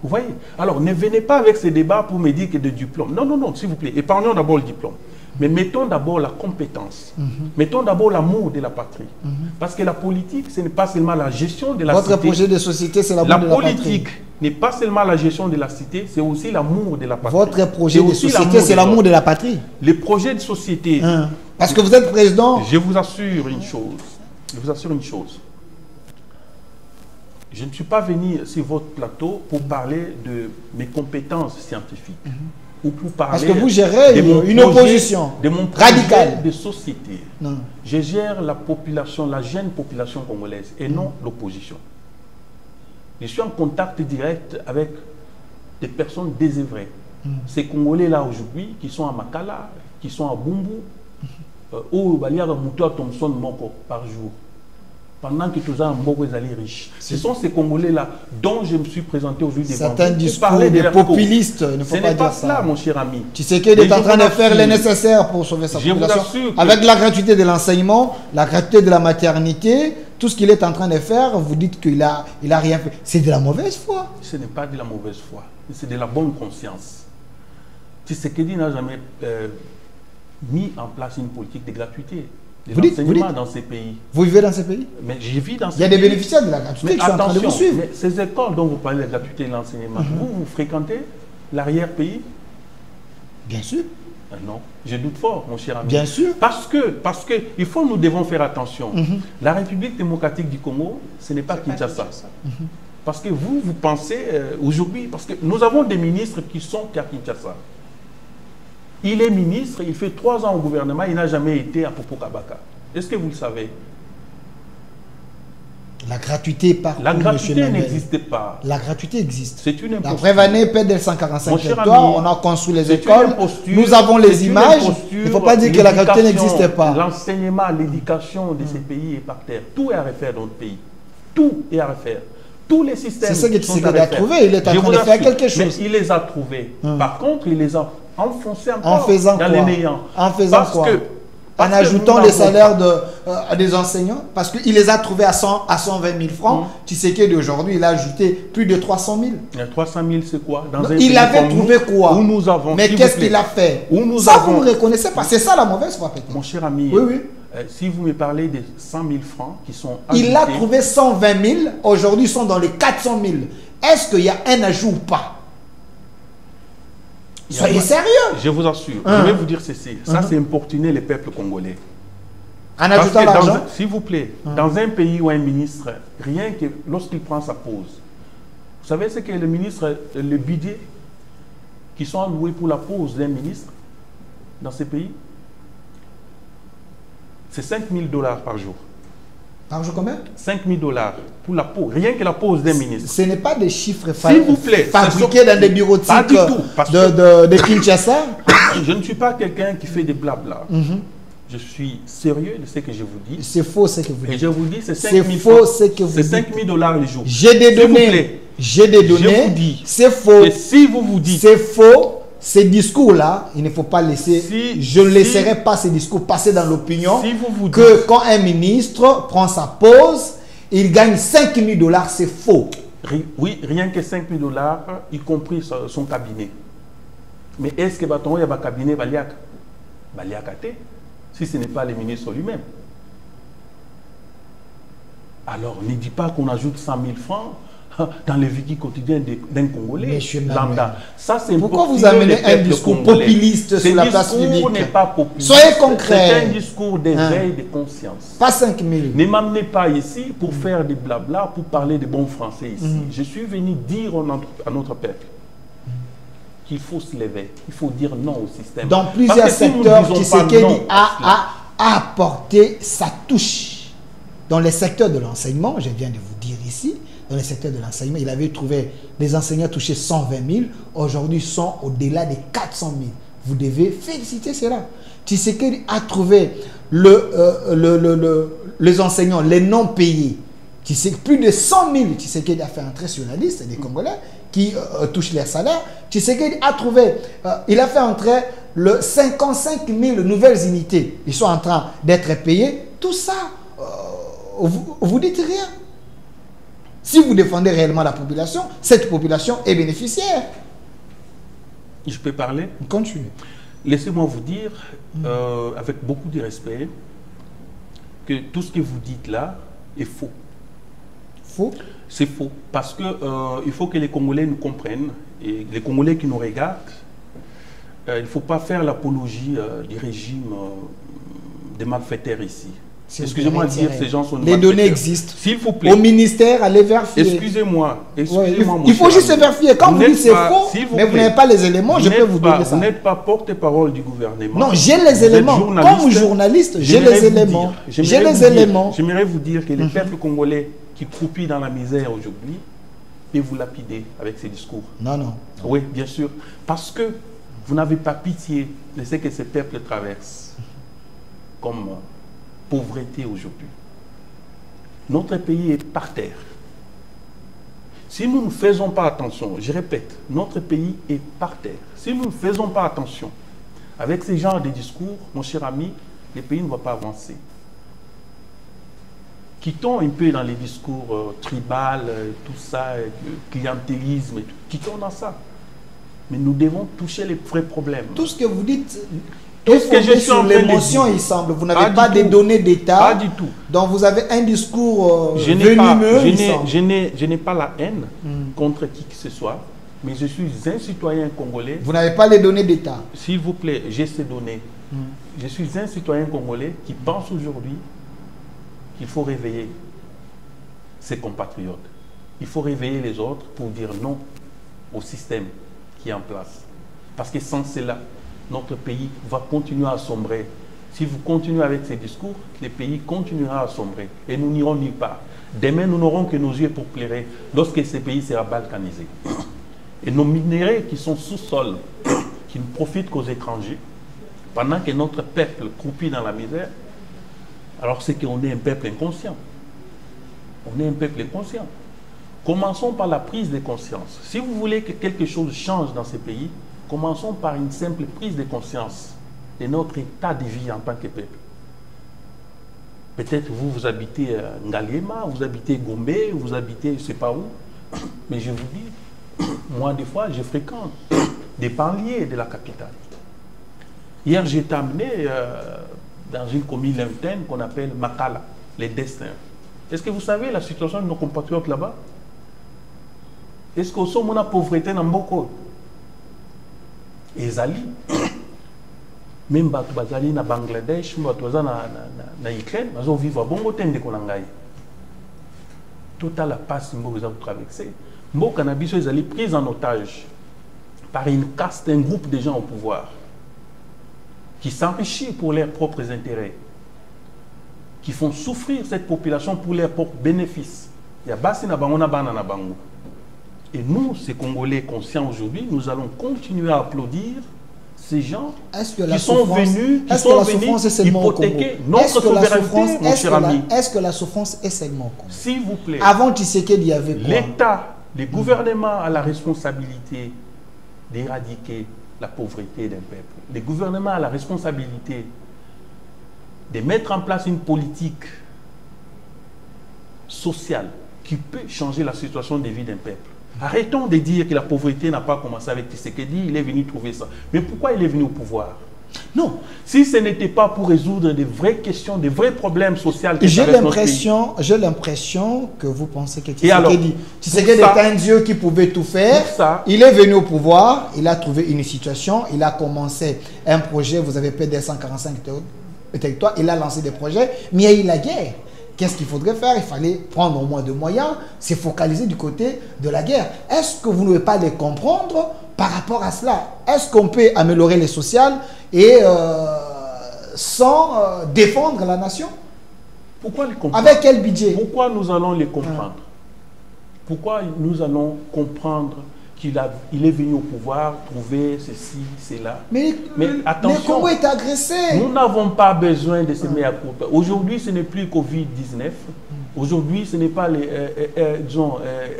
Vous voyez? Alors, ne venez pas avec ces débats pour me dire que de diplôme. Non, s'il vous plaît. Épargnons d'abord le diplôme. Mais mettons d'abord la compétence. Mettons d'abord l'amour de la patrie. Parce que la politique, ce n'est pas seulement la gestion de la cité. Votre projet de société, c'est l'amour de la patrie. La politique n'est pas seulement la gestion de la cité, c'est aussi l'amour de la patrie. Votre projet de société, c'est l'amour de la patrie. Les projets de société... Parce que vous êtes président... Je vous assure une chose. Je ne suis pas venu sur votre plateau pour parler de mes compétences scientifiques. Ou pour parler parce que vous gérez une opposition de mon radicale de société. Je gère la population, la jeune population congolaise et non l'opposition. Je suis en contact direct avec des personnes désœuvrées. Ces Congolais là aujourd'hui qui sont à Makala, qui sont à Bumbu, ou Baliaga Moutoua Thompson Moko par jour. pendant que tous en Mbogo est riche. Ce sont ces Congolais-là dont je me suis présenté aujourd'hui. Certains discours des populistes, ne faut pas dire ça. Cela, mon cher ami. Tu sais qu'il est en train de faire le nécessaire pour sauver sa population. Avec la gratuité de l'enseignement, la gratuité de la maternité, tout ce qu'il est en train de faire, vous dites qu'il a rien fait. C'est de la mauvaise foi. Ce n'est pas de la mauvaise foi, c'est de la bonne conscience. Tshisekedi n'a jamais mis en place une politique de gratuité. Vous dites dans ces pays. Vous vivez dans ces pays? Mais j'y vis dans ces pays. Il y a des bénéficiaires de la gratuité qui sont en train de vous suivre. Mais ces écoles dont vous parlez de la gratuité et de l'enseignement, vous fréquentez l'arrière-pays? Bien sûr. Non, je doute fort, mon cher ami. Bien sûr. Parce que nous devons faire attention. La République démocratique du Congo, ce n'est pas Kinshasa. Parce que vous pensez aujourd'hui, parce que nous avons des ministres qui sont à Kinshasa. Il est ministre, il fait 3 ans au gouvernement, il n'a jamais été à Popo Kabaka. Est-ce que vous le savez? La gratuité n'existe pas. La gratuité existe. C'est une imposture. La Prévanée PDL 145 hectares, on a construit les écoles, nous avons les images. Il ne faut pas dire que la gratuité n'existe pas. L'enseignement, l'éducation de ces pays est par terre. Tout est à refaire dans le pays. Tout est à refaire. Tous les systèmes. C'est ce que Tshisekedi a trouvé. Il est en train de faire quelque chose. Mais il les a trouvés. Par contre, il les a enfoncés encore en faisant dans les néants. En faisant quoi? En ajoutant les salaires des enseignants, parce qu'il les a trouvés à 120 000 francs. Tshisekedi aujourd'hui, il a ajouté plus de 300 000. 300 000, c'est quoi? Il avait trouvé quoi? Où nous avons, mais qu'est-ce qu'il a fait? Ça, vous ne reconnaissez pas. C'est ça la mauvaise foi, peut-être. Mon cher ami, oui. Si vous me parlez des 100 000 francs qui sont ajoutés, il a trouvé 120 000. Aujourd'hui, ils sont dans les 400 000. Est-ce qu'il y a un ajout ou pas? Soyez sérieux. Je vous assure. Je vais vous dire ceci. Ça, c'est importuner les peuples congolais. En ajoutant l'argent? S'il vous plaît, dans un pays où un ministre, rien que lorsqu'il prend sa pause, vous savez ce que le ministre, le budget qui sont alloués pour la pause d'un ministre dans ces pays? C'est 5 000 $ par jour. Par jour combien? 5 000 $ pour la pause, rien que la pause d'un ministre. Ce n'est pas des chiffres fabriqués dans des bureautiques de Kinshasa. Je ne suis pas quelqu'un qui fait des blabla. Je suis sérieux de ce que je vous dis. C'est faux ce que vous dites. Et je vous dis, c'est 5 000 c'est 5 000 $ le jour. J'ai des données. J'ai des données. Je vous dis. C'est faux. Et si vous vous dites. C'est faux. Ces discours-là, il ne faut pas laisser, je ne laisserai pas ces discours passer dans l'opinion que quand un ministre prend sa pause, il gagne 5 000 $, c'est faux. Oui, rien que 5 000 $, y compris son cabinet. Mais est-ce que il y a un cabinet Baliakate si ce n'est pas le ministre lui-même? Alors, ne dis pas qu'on ajoute 100 000 francs dans les vies quotidiennes d'un Congolais lambda. Ça, c'est pourquoi vous amenez un discours populiste sur la place publique? Ce discours n'est pas populiste. Soyez concret. C'est un discours d'éveil de conscience. Pas 5 000. Ne m'amenez pas ici pour faire des blabla, pour parler de bons français ici. Je suis venu dire à notre peuple qu'il faut se lever. Il faut dire non au système. Dans plusieurs secteurs, Tshisekedi a apporté sa touche. Dans les secteurs de l'enseignement, je viens de vous dire ici, dans les secteurs de l'enseignement, il avait trouvé des enseignants touchés 120 000, aujourd'hui sont au-delà des 400 000. Vous devez féliciter cela. Tshisekedi a trouvé les enseignants, les non payés. Plus de 100 000, Tshisekedi a fait entrer sur la liste des Congolais qui touchent les salaires. Tshisekedi a trouvé, il a fait entrer 55 000 nouvelles unités. Ils sont en train d'être payés. Tout ça, vous dites rien. Si vous défendez réellement la population, cette population est bénéficiaire. Je peux parler? Continuez. Laissez-moi vous dire, avec beaucoup de respect, que tout ce que vous dites là est faux. Faux? C'est faux. Parce que il faut que les Congolais nous comprennent, et les Congolais qui nous regardent, il ne faut pas faire l'apologie du régime des malfaiteurs ici. Excusez-moi de dire, ces gens sont... Les données existent. S'il vous plaît. Au ministère, allez vérifier. Excusez-moi. Il faut juste vérifier. Quand vous dites c'est faux, mais vous n'avez pas les éléments, je peux vous donner ça. Vous n'êtes pas porte-parole du gouvernement. Non, j'ai les éléments. Comme journaliste, j'ai les éléments. J'ai les éléments. J'aimerais vous dire que les peuples congolais qui croupissent dans la misère aujourd'hui, et vous lapider avec ces discours. Non. Oui, bien sûr. Parce que vous n'avez pas pitié de ce que ces peuples traversent comme pauvreté aujourd'hui. notre pays est par terre. Si nous ne faisons pas attention, je répète, notre pays est par terre. Si nous ne faisons pas attention, avec ce genre de discours, mon cher ami, le pays ne va pas avancer. Quittons un peu dans les discours tribal, tout ça, clientélisme, quittons dans ça. Mais nous devons toucher les vrais problèmes. Tout ce que vous dites, tout ce que je suis sur l'émotion, il semble. Vous n'avez pas de données d'État. Pas du tout. Donc vous avez un discours venimeux. Je n'ai pas la haine contre qui que ce soit, mais je suis un citoyen congolais. Vous n'avez pas les données d'État. S'il vous plaît, j'ai ces données. Je suis un citoyen congolais qui pense aujourd'hui qu'il faut réveiller ses compatriotes. Il faut réveiller les autres pour dire non au système qui est en place. Parce que sans cela, notre pays va continuer à sombrer. Si vous continuez avec ces discours, le pays continuera à sombrer et nous n'irons nulle part. Demain, nous n'aurons que nos yeux pour pleurer lorsque ce pays sera balkanisé. Et nos minéraux qui sont sous-sol, qui ne profitent qu'aux étrangers, pendant que notre peuple croupit dans la misère, alors c'est qu'on est un peuple inconscient. On est un peuple inconscient. Commençons par la prise de conscience. Si vous voulez que quelque chose change dans ces pays, commençons par une simple prise de conscience de notre état de vie en tant que peuple. Peut-être vous habitez Ngaliema, vous habitez Gombe, vous habitez je ne sais pas où, mais je vous dis, moi des fois je fréquente des banlieues de la capitale. Hier j'étais amené dans une commune lointaine qu'on appelle Makala, les destins. Est-ce que vous savez la situation de nos compatriotes là-bas? Est-ce qu'on sommes la pauvreté dans beaucoup? Ezali, même bazali na Bangladesh, na Ukraine, ils vivent à bongo tende konangai. Total la passe mbo vous avez traversé. Mbo cannabis ezali prise en otage par une caste, un groupe de gens au pouvoir qui s'enrichit pour leurs propres intérêts, qui font souffrir cette population pour leurs propres bénéfices. Il y a basi na bango na bana na bango. Et nous, ces Congolais conscients aujourd'hui, nous allons continuer à applaudir ces gens qui sont venus hypothéquer notre souveraineté, mon cher ami. Est-ce que la souffrance est seulement au Congo? S'il vous plaît. Avant Tshisekedi, il y avait quoi? L'État, le gouvernement a la responsabilité d'éradiquer la pauvreté d'un peuple. Le gouvernement a la responsabilité de mettre en place une politique sociale qui peut changer la situation de vie d'un peuple. Arrêtons de dire que la pauvreté n'a pas commencé avec Tshisekedi, il est venu trouver ça. Mais pourquoi il est venu au pouvoir? Non, si ce n'était pas pour résoudre des vraies questions, des vrais problèmes sociaux. J'ai l'impression que vous pensez que Tshisekedi est un dieu qui pouvait tout faire. Il est venu au pouvoir, il a trouvé une situation, il a commencé un projet, vous avez peut-être 145 territoires, il a lancé des projets, mais il y a eu la guerre. Qu'est-ce qu'il faudrait faire? Il fallait prendre au moins de moyens, se focaliser du côté de la guerre. Est-ce que vous ne pouvez pas les comprendre par rapport à cela? Est-ce qu'on peut améliorer les sociales et sans défendre la nation? Pourquoi les comprendre? Avec quel budget? Pourquoi nous allons les comprendre? Pourquoi nous allons comprendre qu'il est venu au pouvoir, trouver ceci, cela? Mais attention, le Congo est agressé. Nous n'avons pas besoin de se mettre à court. Aujourd'hui, ce n'est plus Covid-19. Aujourd'hui, ce n'est pas les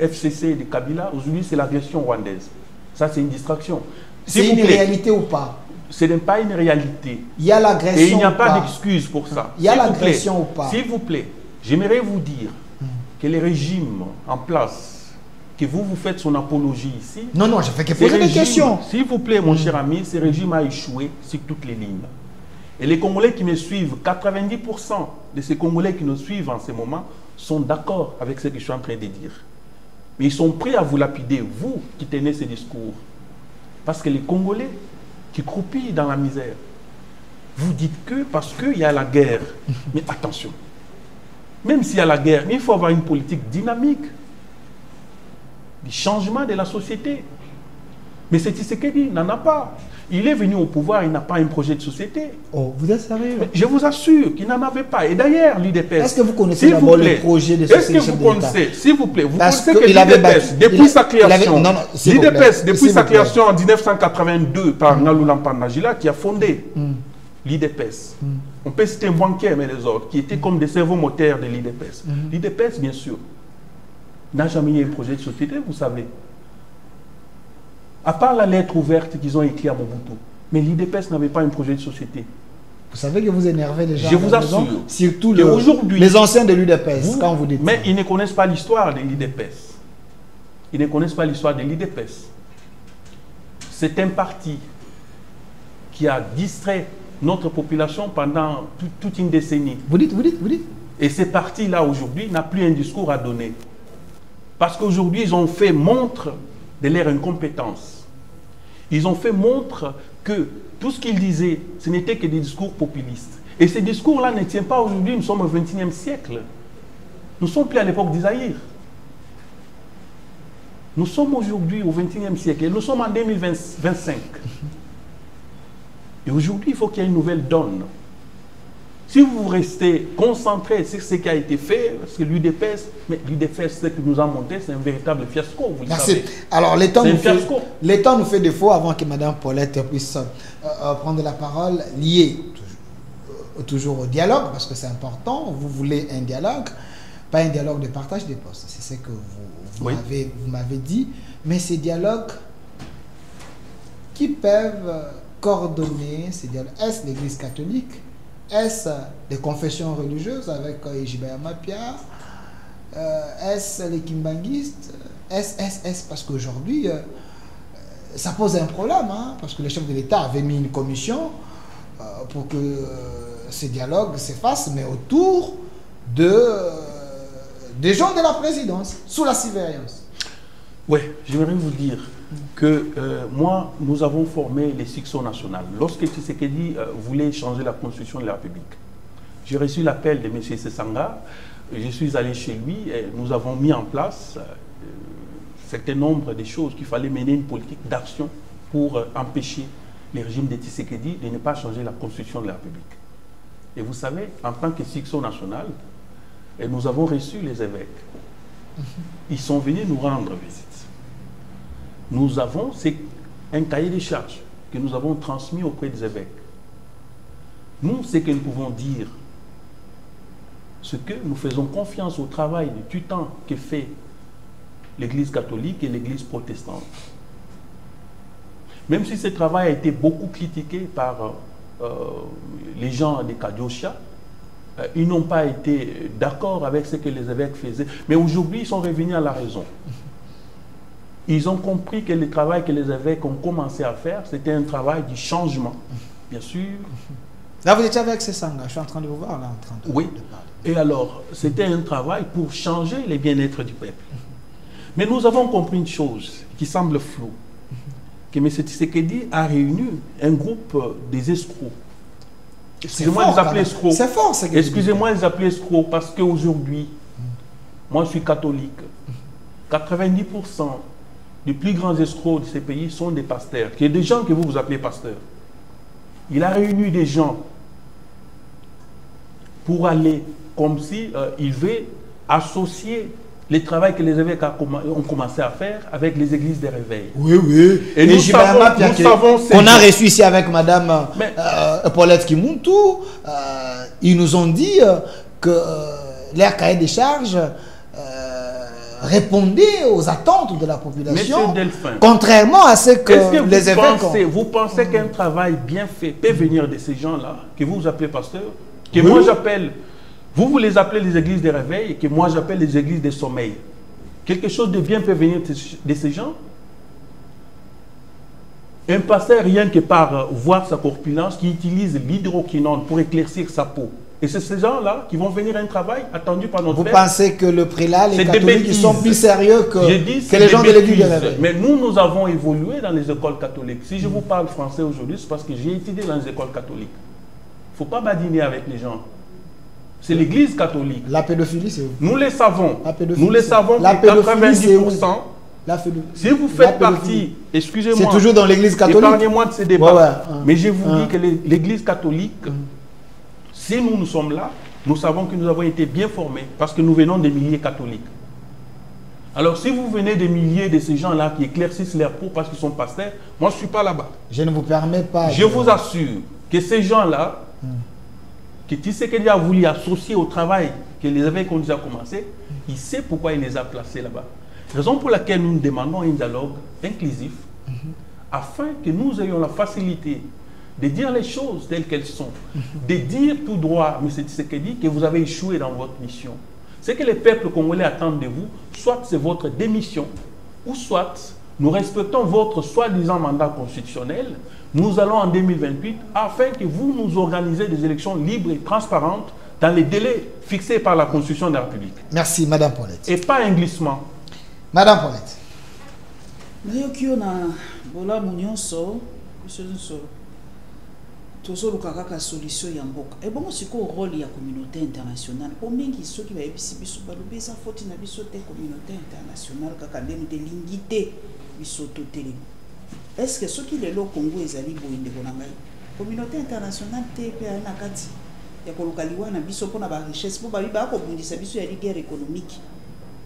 FCC de Kabila. Aujourd'hui, c'est l'agression rwandaise. Ça, c'est une distraction. C'est une réalité ou pas? Ce n'est pas une réalité. Il y a l'agression. Et il n'y a pas d'excuse pour ça. Il y a l'agression ou pas? S'il vous plaît, j'aimerais vous dire que les régimes en place, que vous faites son apologie ici. Non, je fais que poser des questions. S'il vous plaît, mon cher ami, ce régime a échoué sur toutes les lignes. Et les Congolais qui me suivent, 90% de ces Congolais qui nous suivent en ce moment, sont d'accord avec ce que je suis en train de dire. Mais ils sont prêts à vous lapider, vous qui tenez ces discours. Parce que les Congolais qui croupillent dans la misère, vous dites que parce qu'il y a la guerre. Mais attention, même s'il y a la guerre, il faut avoir une politique dynamique. Du changement de la société. Mais c'est Tshisekedi, il n'en a pas. Il est venu au pouvoir, il n'a pas un projet de société. Oh, vous êtes sérieux? Je vous assure qu'il n'en avait pas. Et d'ailleurs, l'UDPS... Est-ce que vous connaissez d'abord le projet de société? Est-ce que vous connaissez, s'il vous plaît, vous connaissez que l'UDPS, depuis sa création, l'UDPS, depuis sa création en 1982 par Ngalula Mpannagila, qui a fondé l'UDPS, On peut citer un banquier, mais les autres, qui étaient comme des cerveaux moteurs de l'IDPS. L'IDPS, bien sûr, n'a jamais eu un projet de société, vous savez. À part la lettre ouverte qu'ils ont écrite à Mobutu, mais l'IDPS n'avait pas un projet de société. Vous savez que vous énervez les gens. Je vous assure. Surtout les anciens de l'UDPS, quand vous dites mais ça. Ils ne connaissent pas l'histoire de l'IDPS. Ils ne connaissent pas l'histoire de l'IDPS. C'est un parti qui a distrait notre population pendant toute une décennie. Vous dites. Et ces partis-là, aujourd'hui, n'ont plus un discours à donner. Parce qu'aujourd'hui, ils ont fait montre de leur incompétence. Ils ont fait montre que tout ce qu'ils disaient, ce n'était que des discours populistes. Et ces discours-là ne tiennent pas aujourd'hui, nous sommes au XXIe siècle. Nous ne sommes plus à l'époque d'Isaïr. Nous sommes aujourd'hui au XXIe siècle et nous sommes en 2025. Et aujourd'hui, il faut qu'il y ait une nouvelle donne. Si vous restez concentré sur ce qui a été fait, parce que l'UDPS, ce que nous a monté, c'est un véritable fiasco, vous le savez. Alors, le temps nous fait défaut avant que Mme Paulette puisse prendre la parole, liée toujours au dialogue, parce que c'est important. Vous voulez un dialogue, pas un dialogue de partage des postes. C'est ce que vous m'avez dit. Mais ces dialogues qui peuvent coordonner ces dialogues, est-ce l'Église catholique? Est-ce les confessions religieuses avec Ijibaya Mapia? Est-ce les kimbanguistes? Est-ce parce qu'aujourd'hui, ça pose un problème, hein, parce que le chef de l'État avait mis une commission pour que ces dialogues s'effacent, mais autour des gens de la présidence, sous la surveillance. Oui, j'aimerais vous dire que moi, nous avons formé les sections nationales. Lorsque Tshisekedi voulait changer la constitution de la République, j'ai reçu l'appel de M. Sessanga, je suis allé chez lui et nous avons mis en place un certain nombre de choses qu'il fallait mener une politique d'action pour empêcher le régime de Tshisekedi de ne pas changer la constitution de la République. Et vous savez, en tant que section nationale, nous avons reçu les évêques. Ils sont venus nous rendre visite. Nous avons un cahier de charges que nous avons transmis auprès des évêques. Nous, ce que nous pouvons dire, c'est que nous faisons confiance au travail de tutant que fait l'Église catholique et l'Église protestante. Même si ce travail a été beaucoup critiqué par les gens de Kadiosha, ils n'ont pas été d'accord avec ce que les évêques faisaient. Mais aujourd'hui, ils sont revenus à la raison. Ils ont compris que le travail que les évêques ont commencé à faire, c'était un travail du changement, bien sûr. Là, vous étiez avec Sessanga, je suis en train de vous voir, là, en train de oui. Et alors, c'était un travail pour changer les bien-être du peuple. Mais nous avons compris une chose qui semble floue, que M. Tshisekedi a réuni un groupe des escrocs. Excusez-moi de les appeler escrocs. C'est fort, c'est excusez-moi de les appeler escrocs, parce qu'aujourd'hui, moi je suis catholique. 90% des plus grands escrocs de ces pays sont des pasteurs. Il y a des gens que vous appelez pasteurs. Il a réuni des gens pour aller, comme si il veut associer le travail que les évêques ont commencé à faire avec les églises des réveils. Oui, oui. Et nous savons qu'on a reçu ici avec Madame Paulette Kimuntu. Ils nous ont dit que leur cahier des charges répondait aux attentes de la population, contrairement à ce que les évêques vous pensez qu'un travail bien fait peut venir de ces gens-là, que vous appelez pasteurs, que moi j'appelle, vous les appelez les églises des réveils, et que moi j'appelle les églises des sommeils. Quelque chose de bien peut venir de ces gens? Un pasteur, rien que par voir sa corpulence, qui utilise l'hydroquinone pour éclaircir sa peau. Et c'est ces gens-là qui vont venir à un travail attendu par notre père. Vous pensez que le prélat, les catholiques, ils sont plus sérieux que les gens de l'église de réveil? Mais nous avons évolué dans les écoles catholiques. Si je vous parle français aujourd'hui, c'est parce que j'ai étudié dans les écoles catholiques. Il ne faut pas badiner avec les gens. C'est l'église catholique. La pédophilie, c'est où? Nous les savons. Nous les savons que 90%. Si vous faites partie, excusez-moi, c'est toujours dans l'église catholique. Épargnez-moi de ces débats. Mais je vous dis que l'église catholique, si nous sommes là, nous savons que nous avons été bien formés parce que nous venons des milliers catholiques. Alors si vous venez des milliers de ces gens-là qui éclaircissent leur peau parce qu'ils sont pasteurs, moi je ne suis pas là-bas. Je ne vous permets pas. Je vous assure que ces gens-là, que Tshisekedi a voulu associer au travail que les évêques ont déjà commencé, il sait pourquoi il les a placés là-bas. Raison pour laquelle nous demandons un dialogue inclusif, afin que nous ayons la facilité de dire les choses telles qu'elles sont, de dire tout droit, M. Tshisekedi, que vous avez échoué dans votre mission. Ce que les peuples congolais attendent de vous, soit c'est votre démission, ou soit nous respectons votre soi-disant mandat constitutionnel. Nous allons en 2028 afin que vous nous organisez des élections libres et transparentes dans les délais fixés par la Constitution de la République. Merci, Madame Paulette. Et pas un glissement. Madame Paulette. Toujours le solution yamboka. Et bon, c'est quoi le rôle de la communauté internationale? Combien de ceux qui va ébisser balobé ça faut une communauté internationale qui a des limités est-ce que ceux qui les lo Congo les ali boinde bonanga communauté internationale TP na kati ya kolokaliwa na biso pona ba richesse po ba ko bundisa biso ya guerre économique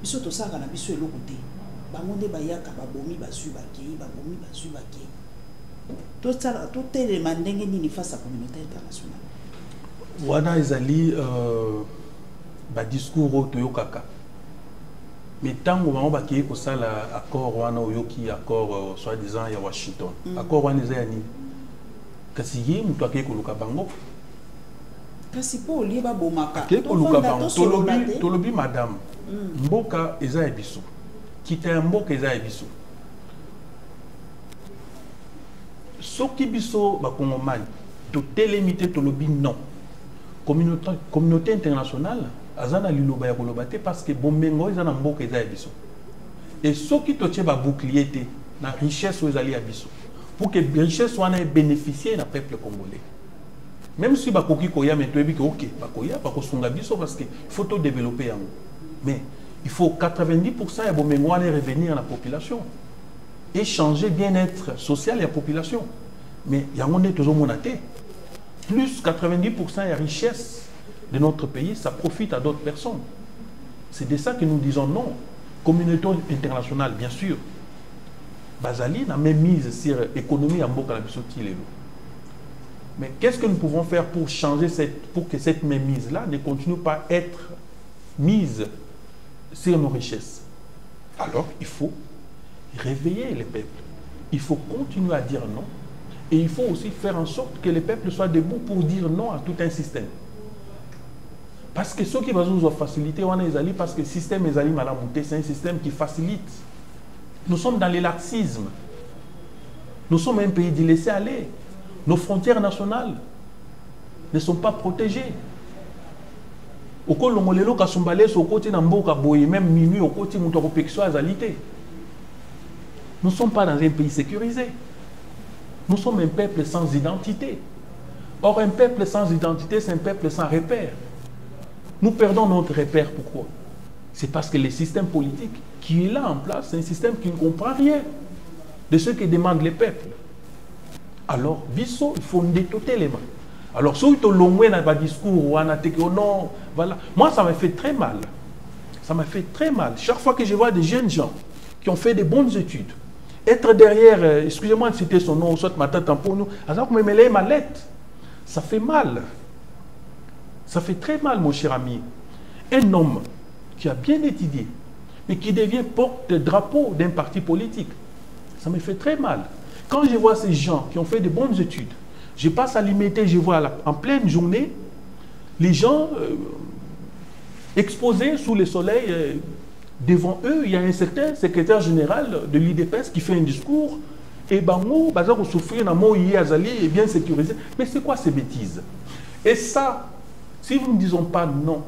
biso to saka na biso eloko te ba monde ba yaka ba bomi ba su ba kei ba bomi ba su ba kei tout élément ndenge nini face à la communauté internationale wana ezali ba discours toyokaka mais tant que on va qu'il y ait un accord wana oyoki accord soi-disant ya Washington accord wana eza yani kasi ye mutu akei koluka bango kasi po lié ba bomaka akei koluka bango tolobi madame mboka eza ya biso kita ya mboka eza ya biso soki biso bakongomani totelemite tolobi non communauté internationale azana liloba ya koloba te parce que bombengo ezana mboka eza ya biso et soki totie ba bouclier te na richesse ezali ya biso pour que richesse wana bénéficier na peuple congolais même si bakoki koya mais toyebi que ok bakoya bakosunga biso parce que il faut tout développer yango mais il faut 90% ya bombengo wana revenir à la population et changer bien-être social de la population. Mais il y a toujours plus 90% de la richesse de notre pays, ça profite à d'autres personnes. C'est de ça que nous disons non. Communauté internationale, bien sûr. Bazali n'a même mise sur l'économie en Boka. Mais qu'est-ce que nous pouvons faire pour changer pour que cette mainmise-là ne continue pas à être mise sur nos richesses? Alors, il faut réveiller les peuples. Il faut continuer à dire non. Et il faut aussi faire en sorte que les peuples soient debout pour dire non à tout un système. Parce que ce qui va nous faciliter, parce que le système est c'est un système qui facilite. Nous sommes dans le laxisme. Nous sommes un pays de laisser aller. Nos frontières nationales ne sont pas protégées. Au Kolongolelo, Kasumbalé, au côté d'Amboka, même minuit, au côté de Moutoropeksua, Azalité. Nous ne sommes pas dans un pays sécurisé. Nous sommes un peuple sans identité. Or, un peuple sans identité, c'est un peuple sans repère. Nous perdons notre repère. Pourquoi? C'est parce que le système politique qui est là en place, c'est un système qui ne comprend rien de ce que demandent les peuples. Alors, Bisso, il faut détoter les mains. Alors, si tu as un discours, non, voilà. Moi, ça m'a fait très mal. Ça m'a fait très mal. Chaque fois que je vois des jeunes gens qui ont fait de bonnes études, être derrière, excusez-moi de citer son nom, soit ma tête pour nous, ça fait mal. Ça fait très mal, mon cher ami. Un homme qui a bien étudié, mais qui devient porte-drapeau d'un parti politique, ça me fait très mal. Quand je vois ces gens qui ont fait de bonnes études, je passe à l'imiter, je vois en pleine journée, les gens exposés sous le soleil, devant eux, il y a un certain secrétaire général de l'IDPS qui fait un discours, et Bango, Bazar souffrir, est bien sécurisé. Mais c'est quoi ces bêtises? Et ça, si nous ne disons pas non,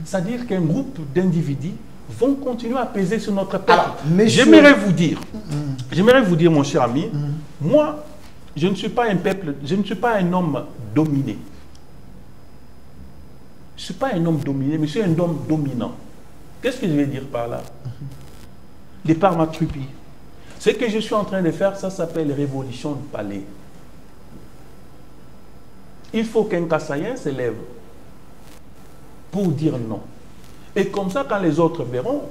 c'est-à-dire qu'un groupe d'individus vont continuer à peser sur notre peuple. J'aimerais vous dire, mon cher ami, moi, je ne suis pas un peuple, je ne suis pas un homme dominé. Je ne suis pas un homme dominé, mais je suis un homme dominant. Qu'est-ce que je vais dire par là? Les parmatrupis. Ce que je suis en train de faire, ça s'appelle révolution de palais. Il faut qu'un Kassaïen se lève pour dire non. Et comme ça, quand les autres verront,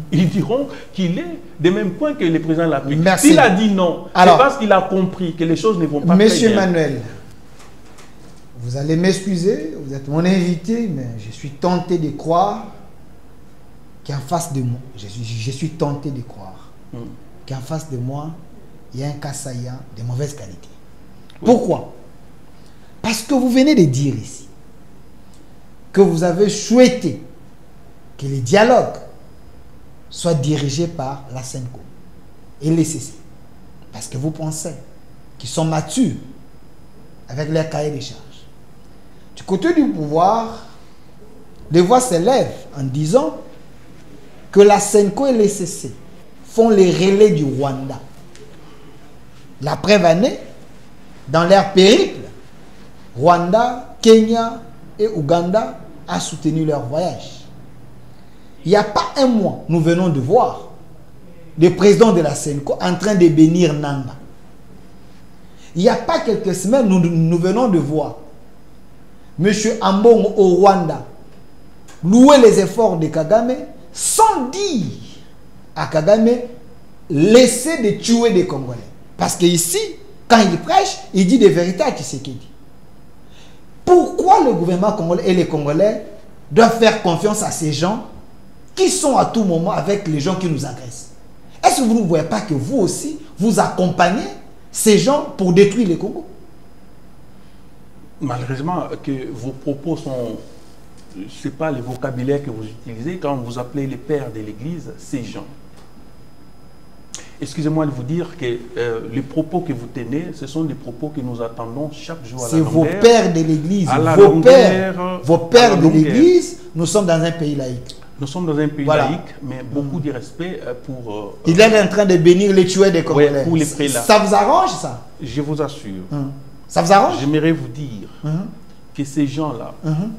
ils diront qu'il est des mêmes points que le président de la République. S'il a dit non, c'est parce qu'il a compris que les choses ne vont pas très bien. Monsieur Manuel, Vous allez m'excuser, vous êtes mon invité, mais je suis tenté de croire qu'en face de moi, je suis tenté de croire qu'en face de moi, il y a un Kassaya de mauvaise qualité. Oui. Pourquoi? Parce que vous venez de dire ici que vous avez souhaité que les dialogues soient dirigés par la SENCO et les CC. Parce que vous pensez qu'ils sont matures avec leur cahier des charges. Du côté du pouvoir, les voix s'élèvent en disant que la SENCO et les CC font les relais du Rwanda. La preuve en est, dans leur périple, Rwanda, Kenya et Ouganda ont soutenu leur voyage. Il n'y a pas un mois, nous venons de voir le président de la SENCO en train de bénir Nanga. Il n'y a pas quelques semaines, nous venons de voir M. Ambongo au Rwanda louer les efforts de Kagame sans dire à Kagame laissez de tuer des Congolais. Parce qu'ici, quand il prêche, il dit des vérités à Tshisekedi. Pourquoi le gouvernement congolais et les Congolais doivent faire confiance à ces gens qui sont à tout moment avec les gens qui nous agressent? Est-ce que vous ne voyez pas que vous aussi, vous accompagnez ces gens pour détruire les Congo? Malheureusement, que vos propos sont... Ce n'est pas le vocabulaire que vous utilisez quand vous appelez les pères de l'Église, ces gens. Excusez-moi de vous dire que les propos que vous tenez, ce sont des propos que nous attendons chaque jour à la longueur. C'est vos pères de l'Église, vos pères de l'Église. Nous sommes dans un pays laïque. Nous sommes dans un pays laïque, mais beaucoup de respect pour... il est en train de bénir les tueurs des Congolais. Pour les prélats. Ça vous arrange, ça? Je vous assure. Ça vous arrange? J'aimerais vous dire que ces gens-là,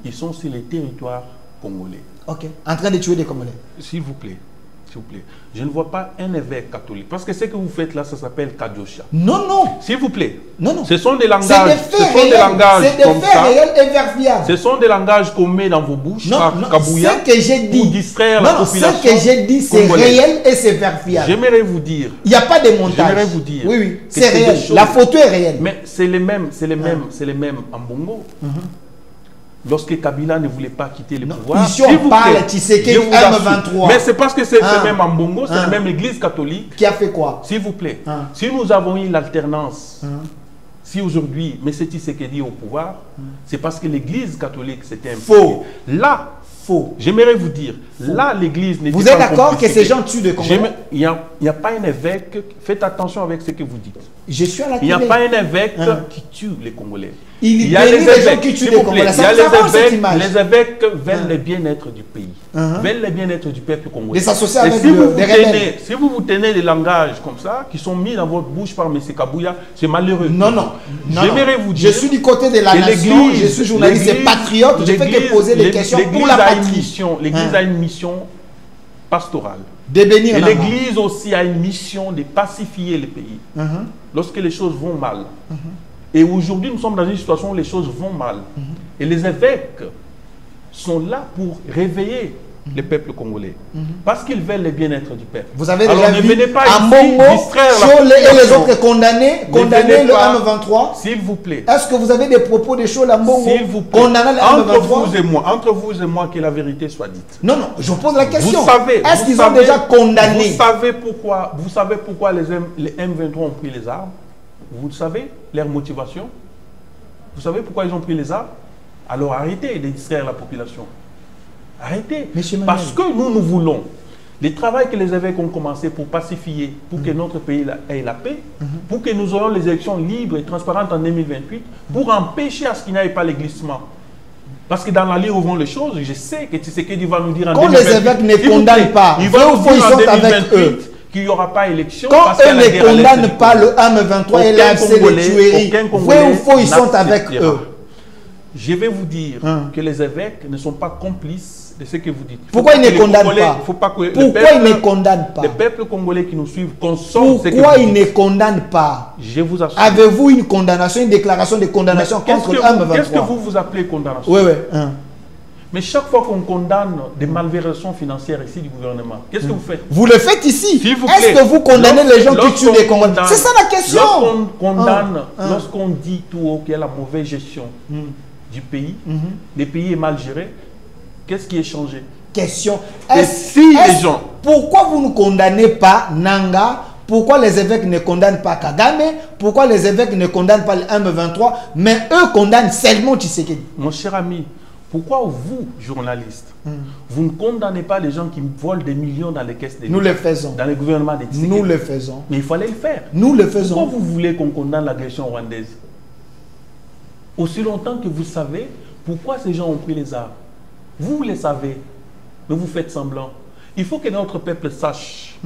ils sont sur les territoires congolais. Ok. En train de tuer des Congolais. S'il vous plaît. S'il vous plaît. Je ne vois pas un évêque catholique. Parce que ce que vous faites là, ça s'appelle Kadjosha. Non, non. S'il vous plaît. Non, non. Ce sont des langages. C'est des faits réels et vérifiables. Ce sont des langages qu'on met dans vos bouches par Kabouya ce que j'ai dit, pour distraire la population. Ce que j'ai dit, c'est réel et c'est vérifiable. J'aimerais vous dire. Il n'y a pas de montage. J'aimerais vous dire. Oui, oui. C'est réel. La photo est réelle. Mais c'est les mêmes en Bongo. Lorsque Kabila ne voulait pas quitter le pouvoir, ici on parle Tshisekedi M23. Mais c'est parce que c'est même en Bongo, c'est la même église catholique. Qui a fait quoi? S'il vous plaît, si nous avons eu l'alternance, si aujourd'hui M. Tshisekedi est au pouvoir, c'est parce que l'église catholique s'était impliquée. Faux. Là, faux. J'aimerais vous dire, là l'église n'était pas... Vous êtes d'accord que ces gens tuent des Congolais? Il n'y a pas un évêque, faites attention avec ce que vous dites. Je suis à la télé. Il n'y a pas un évêque qui tue les Congolais. Il y a les gens qui tuent les Congolais. Les évêques veulent le bien-être du pays, veulent le bien-être du peuple congolais. Les associer avec des rebelles. Si vous tenez des langages comme ça, qui sont mis dans votre bouche par M. Kabouya, c'est malheureux. Non, non. J'aimerais vous dire... Je suis du côté de la nation, je suis journaliste et patriote, je fais que poser des questions pour la patrie. L'Église a une mission pastorale. De bénir. Et l'Église aussi a une mission de pacifier le pays. Lorsque les choses vont mal. Et aujourd'hui, nous sommes dans une situation où les choses vont mal. Et les évêques sont là pour réveiller le peuple congolais. Parce qu'ils veulent le bien-être du peuple. Vous avez déjà vu Ambongo, Chole et les autres condamnés le M23. S'il vous plaît. Est-ce que vous avez des propos de Chole Ambongo condamnant le M23? Entre vous et moi, que la vérité soit dite. Non, non, je pose la question. Est-ce qu'ils ont déjà condamné? Vous savez pourquoi les M23 ont pris les armes? Vous savez leur motivation? Vous savez pourquoi ils ont pris les armes? Alors arrêtez de distraire la population. Arrêtez. Parce que nous voulons le travail que les évêques ont commencé pour pacifier, pour que notre pays ait la paix, pour que nous ayons les élections libres et transparentes en 2028, pour empêcher à ce qu'il n'y ait pas les glissements. Parce que dans la ligne où vont les choses, je sais que Tshisekedi va nous dire en 2028... Quand les évêques ne condamnent pas, ils vont nous dire en 2028 qu'il n'y aura pas élection. Quand eux ne condamnent pas le M23 et l'AFC de tuerie, vrai ou faux, ils sont avec eux. Je vais vous dire que les évêques ne sont pas complices de ce que vous dites. Pourquoi ils ne condamnent pas? Pourquoi ils ne condamnent pas? Les peuples congolais qui nous suivent consomment ce que vous dites. Pourquoi ils ne condamnent pas? Je vous assure. Avez-vous une condamnation, une déclaration de condamnation contre le M23? Qu'est-ce que vous appelez condamnation? Oui, oui. Mais chaque fois qu'on condamne des malversations financières ici du gouvernement, qu'est-ce que vous faites? Vous le faites ici. Est-ce que vous condamnez les gens qui tuent les Congolais? C'est ça la question. Lorsqu'on dit tout haut qu'il y a la mauvaise gestion du pays, le pays est mal géré, qu'est-ce qui est changé? Question. Pourquoi vous ne condamnez pas Nanga? Pourquoi les évêques ne condamnent pas Kagame? Pourquoi les évêques ne condamnent pas le M23? Mais eux condamnent seulement Tshisekedi. Mon cher ami, pourquoi vous, journalistes, vous ne condamnez pas les gens qui volent des millions dans les caisses des Nous le faisons. Dans les gouvernements des Tshisekedi? Nous le faisons. Mais il fallait le faire. Nous le faisons. Pourquoi vous voulez qu'on condamne l'agression rwandaise? Aussi longtemps que vous savez pourquoi ces gens ont pris les armes. Vous le savez, mais vous faites semblant. Il faut que notre peuple sache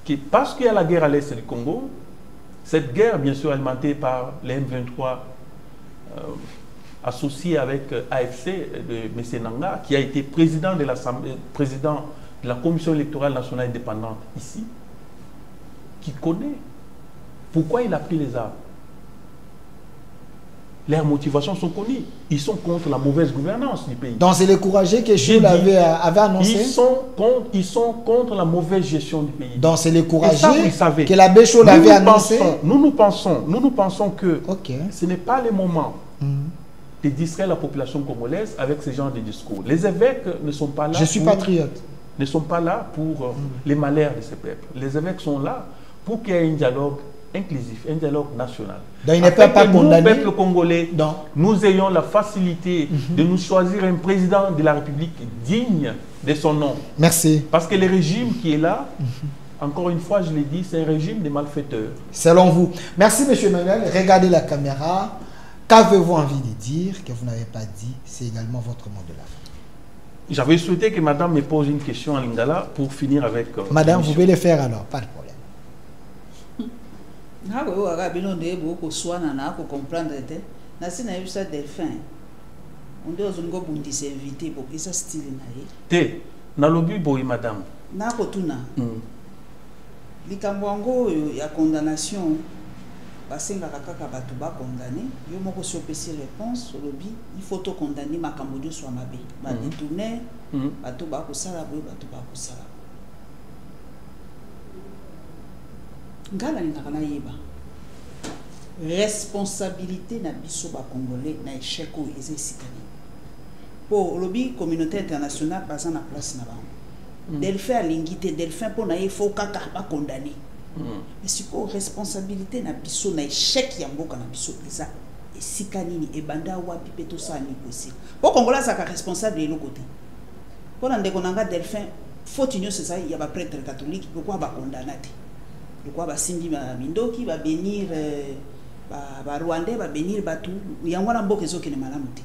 que parce qu'il y a la guerre à l'est du Congo, cette guerre, bien sûr, alimentée par les M23, associé avec AFC de M. Nanga, qui a été président de la Commission électorale nationale indépendante ici, qui connaît pourquoi il a pris les armes. Leurs motivations sont connues. Ils sont contre la mauvaise gouvernance du pays. Donc c'est le courageux que Choul avait annoncé. Ils sont contre la mauvaise gestion du pays. Donc c'est le courageux que l'abbé Choul avait annoncé. Nous pensons que ce n'est pas le moment de distraire la population congolaise avec ce genre de discours. Les évêques ne sont pas là. Je suis patriote. Ne sont pas là pour les malheurs de ces peuples. Les évêques sont là pour qu'il y ait un dialogue inclusif, un dialogue national. Donc il ne peut pas condamner. Nous, peuple congolais, nous ayons la facilité de nous choisir un président de la République digne de son nom. Merci. Parce que le régime qui est là, encore une fois, je l'ai dit, c'est un régime de malfaiteurs. Selon vous. Merci, M. Emmanuel. Regardez la caméra. Qu'avez-vous envie de dire que vous n'avez pas dit? C'est également votre mot de la fin. J'avais souhaité que madame me pose une question en lingala pour finir avec... madame, vous pouvez le faire alors, pas de problème. Na ko waka bino nde boko swana na ko comprendre te na sina yebisa Delphin onde ozungo bundisa invité pour que ça style na ye te na lobi boy madame na ko tuna likambo ngo ya condamnation basenga kaka batu ba condamné yo moko sopesi réponse lobi il faut to condamner makambo dio soit mabe ba détourner batu ba ko sala boy batu ba ko sala ngala ni nakana yeba responsabilité na biso ba congolais na échec ou ezesikani pour lobby communauté internationale basant na place na ba Delphin alingité Delphin pour na faut kaka ba condamné mais c'est quoi responsabilité na biso na échec ya mboka na biso eza esikani ni ebanda wapi peto sa ni possible pour congolais ça ka responsable de l'autre côté pour na ndeko nanga Delphin faut union c'est ça il y a ba prêtre catholique pourquoi ba condamné pourquoi ba simbi ba mindoki ba bénir ba rwandais ba bénir batu yango na mboka ezo kene malamu te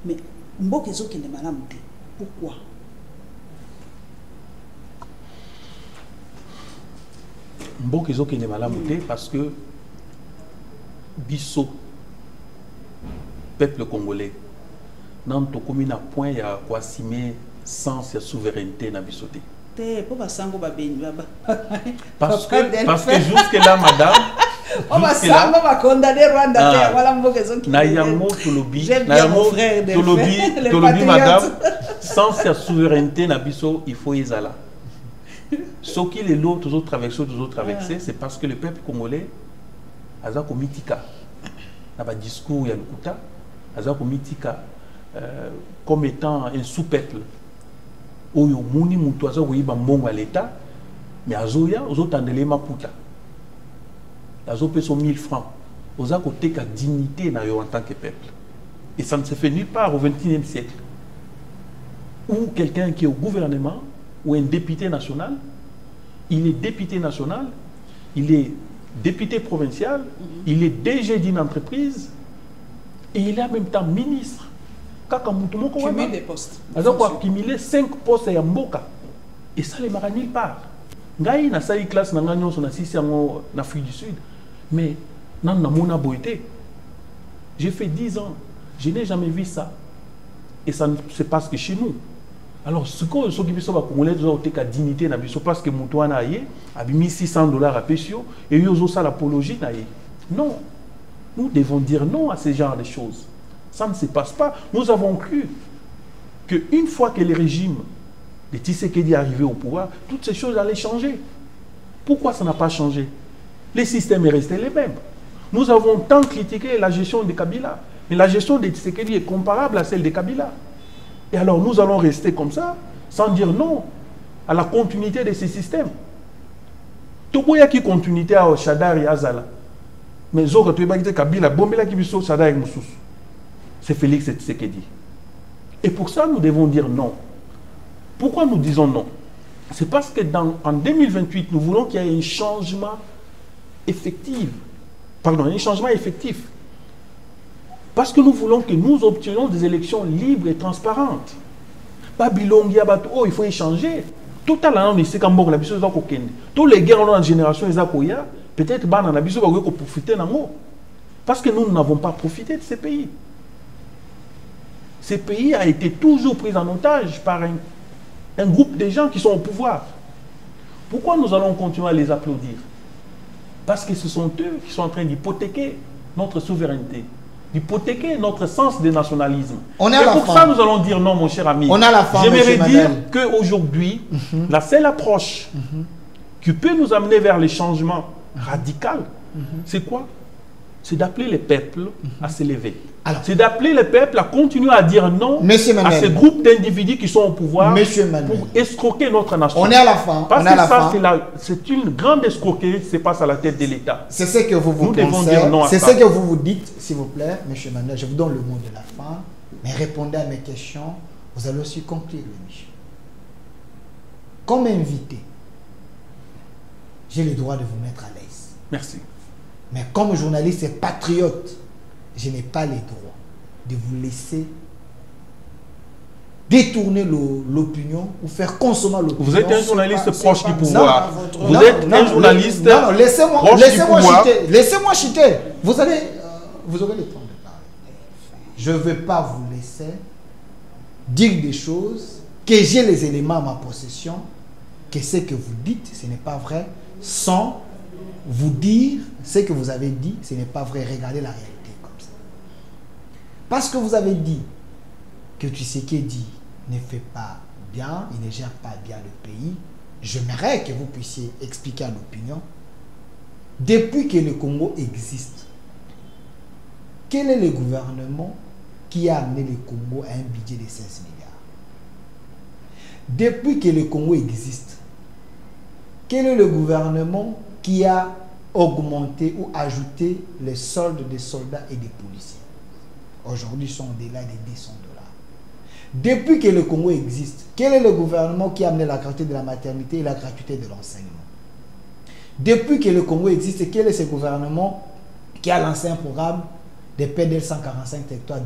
mais mboka ezo kene malamu te pourquoi mboka ezo kene malamu te parce que biso peuple congolais nan to komina point ya kwa simer sans ya souveraineté na biso te. Parce que jusque là, madame, madame, sans sa souveraineté, il faut y aller. Ce qui les lots, toujours traversés, c'est parce que le peuple congolais a un mythica. Il y a un discours, il y a un mythica comme étant un sous-peuple. Oyo muni mutu aza koyiba mbongo à l'état mais azoya ozotandele maputa azopeso 1000 francs oza koteka dignité na yo en tant que peuple et ça ne se fait nulle part au XXIe siècle où quelqu'un qui est au gouvernement ou un député national il est député national il est député provincial il est DG d'une entreprise et il est en même temps ministre. Cumuler des postes. Alors, cumuler 5 postes à Mboka. Et ça, les marra nulle part. Ngaï na sali classe na ngagnon son assis en Afrique du Sud. Mais, nan na mona boité. J'ai fait 10 ans. Je n'ai jamais vu ça. Et ça ne se passe que chez nous. Alors, ce qui sont congolais, ils ont la dignité na biso parce que Moutouana a mis $600 à Péchio et ils ont ça l'apologie na yé. Non. Nous devons dire non à ce genre de choses. Ça ne se passe pas. Nous avons cru qu'une fois que le régime de Tshisekedi est arrivé au pouvoir, toutes ces choses allaient changer. Pourquoi ça n'a pas changé? Les systèmes est resté les mêmes. Nous avons tant critiqué la gestion de Kabila. Mais la gestion de Tshisekedi est comparable à celle de Kabila. Et alors nous allons rester comme ça, sans dire non à la continuité de ces systèmes. Tout le monde qui continuité à Shadar et Azala. Mais Zoka, tu es Kabila, Bombela qui biso Shadar et Moussous. C'est Félix Tshisekedi. Et pour ça, nous devons dire non. Pourquoi nous disons non? C'est parce que en 2028, nous voulons qu'il y ait un changement effectif. Pardon, un changement effectif. Parce que nous voulons que nous obtenions des élections libres et transparentes. Oh, il faut échanger. Tout à l'heure, c'est comme la biso tous les guerres dans la génération, peut-être la biso va profiter d'en parce que nous n'avons pas profité de ces pays. Ces pays a été toujours pris en otage par un groupe de gens qui sont au pouvoir. Pourquoi nous allons continuer à les applaudir? Parce que ce sont eux qui sont en train d'hypothéquer notre souveraineté, d'hypothéquer notre sens de nationalisme. Et pour ça, nous allons dire non, mon cher ami. J'aimerais dire qu'aujourd'hui, la seule approche qui peut nous amener vers les changements radicaux, c'est quoi? C'est d'appeler les peuples à s'élever. C'est d'appeler les peuples à continuer à dire non à ces groupes d'individus qui sont au pouvoir pour escroquer notre nation. On est à la fin. Parce que ça, c'est une grande escroquerie qui se passe à la tête de l'État. C'est ce que vous vous pensez. C'est ce que vous vous dites, s'il vous plaît, M. Mandel. Je vous donne le mot de la fin, mais répondez à mes questions. Vous allez aussi conclure l'émission. Comme invité, j'ai le droit de vous mettre à l'aise. Merci. Mais comme journaliste et patriote, je n'ai pas le droit de vous laisser détourner l'opinion ou faire consommer l'opinion. Vous êtes un journaliste proche du pouvoir. Vous êtes un journaliste laissez-moi chuter. Vous aurez le temps de parler. Je ne vais pas vous laisser dire des choses que j'ai les éléments à ma possession, que ce que vous dites, ce n'est pas vrai, sans vous dire ce que vous avez dit, ce n'est pas vrai. Regardez la réalité comme ça. Parce que vous avez dit que Tshisekedi ne fait pas bien, il ne gère pas bien le pays, j'aimerais que vous puissiez expliquer à l'opinion, depuis que le Congo existe, quel est le gouvernement qui a amené le Congo à un budget de 16 milliards? Depuis que le Congo existe, quel est le gouvernement qui a augmenté ou ajouté les soldes des soldats et des policiers? Aujourd'hui, ils sont au-delà des 200 $. Depuis que le Congo existe, quel est le gouvernement qui a amené la gratuité de la maternité et la gratuité de l'enseignement? Depuis que le Congo existe, quel est ce gouvernement qui a lancé un programme de PDL 145 territoires de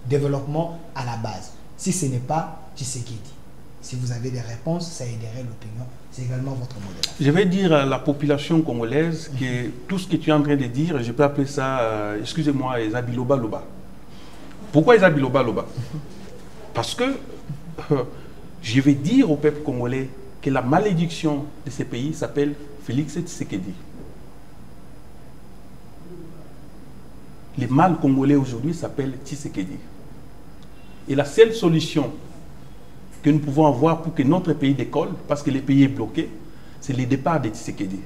développement à la base? Si ce n'est pas Tshisekedi. Si vous avez des réponses, ça aiderait l'opinion. C'est également votre modèle. Je vais dire à la population congolaise que tout ce que tu es en train de dire, je peux appeler ça, excusez-moi, Ezabiloba Loba. Pourquoi Ezabiloba Loba? Parce que je vais dire au peuple congolais que la malédiction de ces pays s'appelle Félix Tshisekedi. Le mal congolais aujourd'hui s'appelle Tshisekedi. Et la seule solution que nous pouvons avoir pour que notre pays décolle, parce que le pays est bloqué, c'est le départ de Tshisekedi.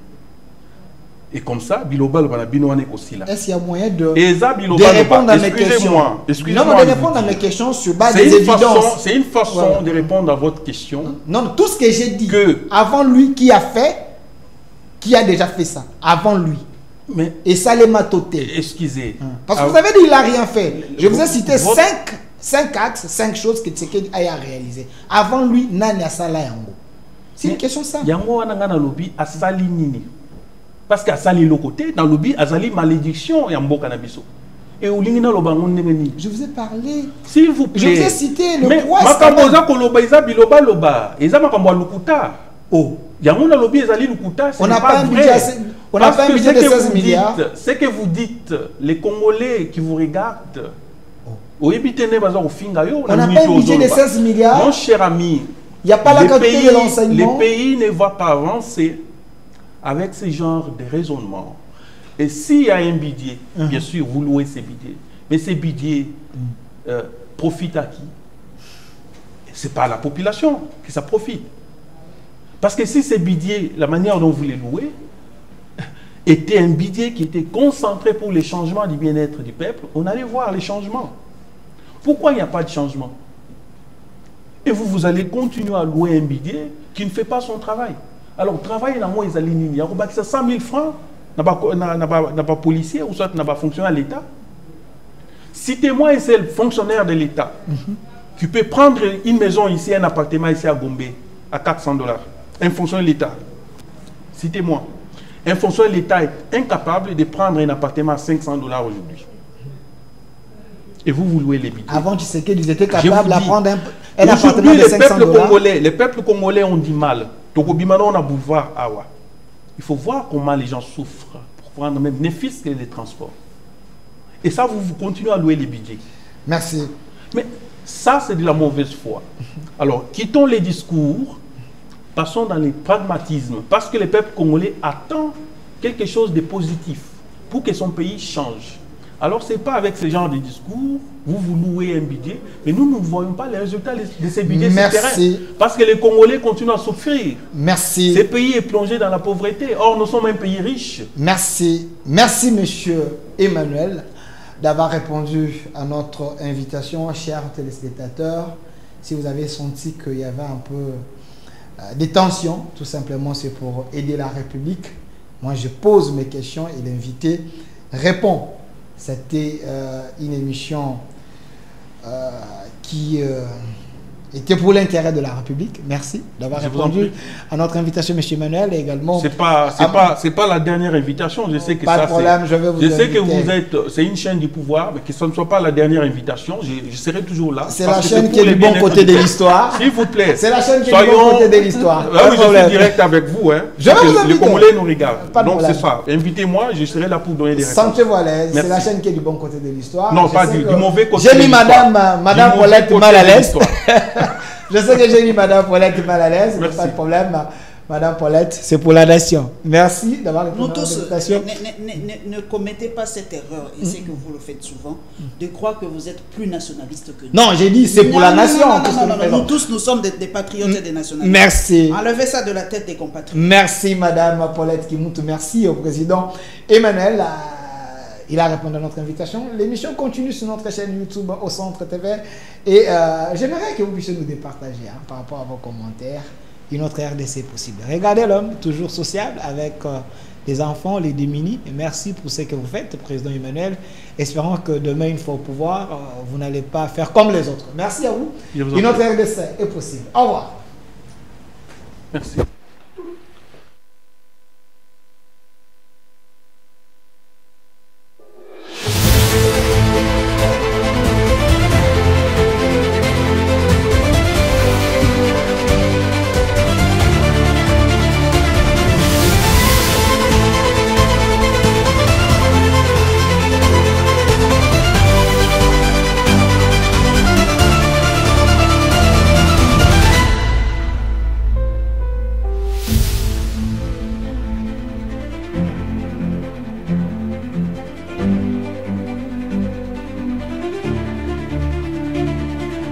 Et comme ça, Biloba Loba Binoane aussi là. Est-ce qu'il y a moyen de répondre à mes questions? Excusez-moi de répondre à mes questions sur base des évidences. C'est une façon de répondre à votre question. Non, tout ce que j'ai dit, avant lui, qui a déjà fait ça, avant lui. Mais, et ça les matoté. Excusez. Parce que vous avez dit qu'il n'a rien fait. Je vous ai cité 5 axes, 5 choses que Tshisekedi a réalisées. Avant lui, Nani Asala Yango. C'est une question simple. Yango Anangana Lobi Asali Nini. Parce qu'Asali le côté, dans le lobby, Asali malédiction et Ambo Kanabiso. Et Oulingina Lobangon Nemeni. Je vous ai parlé. S'il vous plaît. Je vous ai cité le poids. Makamboza Koloba Isa Biloba Loba. Isa Makambo Lukuta. Oh. Yango na lobby Ezali Lukuta. On n'a pas un budget. On n'a pas un budget de 16 milliards. Ce que vous dites, les Congolais qui vous regardent, on n'a pas un budget de 16 milliards. Mon cher ami, il n'y a pas la qualité de l'enseignement. Les pays ne vont pas avancer avec ce genre de raisonnement. Et s'il y a un budget, bien sûr, vous louez ces budgets. Mais ces budgets profitent à qui? Ce n'est pas à la population que ça profite. Parce que si ces budgets, la manière dont vous les louez, était un budget qui était concentré pour les changements du bien-être du peuple, on allait voir les changements. Pourquoi il n'y a pas de changement? Et vous allez continuer à louer un budget qui ne fait pas son travail. Alors, travailler dans moi, ils allaient il y a 100 000 francs, n'a pas policier ou soit n'a pas fonctionnaire de l'État. Citez-moi un seul fonctionnaire de l'État qui peut prendre une maison ici, un appartement ici à Gombe, à 400 $. Un fonctionnaire de l'État. Citez-moi. Un fonctionnaire de l'État est incapable de prendre un appartement à 500 $ aujourd'hui. Et vous louez les budgets. Avant, tu sais qu'ils étaient capables de prendre un appartement de 500 $. Les peuples congolais ont du mal. Donc, au Bimano, on a boulevard Awa. Il faut voir comment les gens souffrent pour prendre même bénéfice que les transports. Et ça, vous continuez à louer les budgets. Merci. Mais ça, c'est de la mauvaise foi. Alors, quittons les discours, passons dans les pragmatismes. Parce que le peuple congolais attend quelque chose de positif pour que son pays change. Alors, ce n'est pas avec ce genre de discours, vous louez un budget, mais nous ne voyons pas les résultats de ces budgets sur le terrain. Parce que les Congolais continuent à souffrir. Merci. Ce pays est plongé dans la pauvreté. Or, nous sommes un pays riche. Merci. Merci, monsieur Emmanuel, d'avoir répondu à notre invitation, chers téléspectateurs. Si vous avez senti qu'il y avait un peu des tensions, tout simplement, c'est pour aider la République. Moi, je pose mes questions et l'invité répond. C'était une émission qui était pour l'intérêt de la République. Merci d'avoir répondu à notre invitation, M. Emmanuel, et également... C'est pas la dernière invitation. Je sais que pas de problème, je vais vous inviter. Je sais que vous êtes... C'est une chaîne du pouvoir, mais que ce ne soit pas la dernière invitation. Je serai toujours là. C'est la chaîne qui est du bon côté de l'histoire. S'il vous plaît. C'est la chaîne qui est du bon côté de l'histoire. Oui, je suis direct avec vous. Hein, je vais vous inviter. Les Congolais nous regardent. Donc c'est ça. Invitez-moi, je serai là pour donner des réponses. Sentez-vous à l'aise. C'est la chaîne qui est du bon côté de l'histoire. Non, pas du mauvais côté. J'ai mis Madame Paulette mal à l'aise. Je sais que j'ai mis Madame Paulette mal à l'aise, pas de problème. Madame Paulette, c'est pour la nation. Merci d'avoir répondu à l'invitation. Ne commettez pas cette erreur, et c'est que vous le faites souvent, de croire que vous êtes plus nationaliste que nous. Non, j'ai dit c'est pour la nation. Nous tous, nous sommes des patriotes et des nationalistes. Merci. Enlevez ça de la tête des compatriotes. Merci Madame Paulette Kimoutou. Merci au président Emmanuel. Il a répondu à notre invitation. L'émission continue sur notre chaîne YouTube au Centre TV. Et j'aimerais que vous puissiez nous départager par rapport à vos commentaires. Une autre RDC possible. Regardez l'homme, toujours sociable, avec les enfants, les démunis. Et merci pour ce que vous faites, Président Emmanuel. Espérons que demain, une fois au pouvoir, vous n'allez pas faire comme les autres. Merci à vous. Une autre RDC est possible. Au revoir. Merci.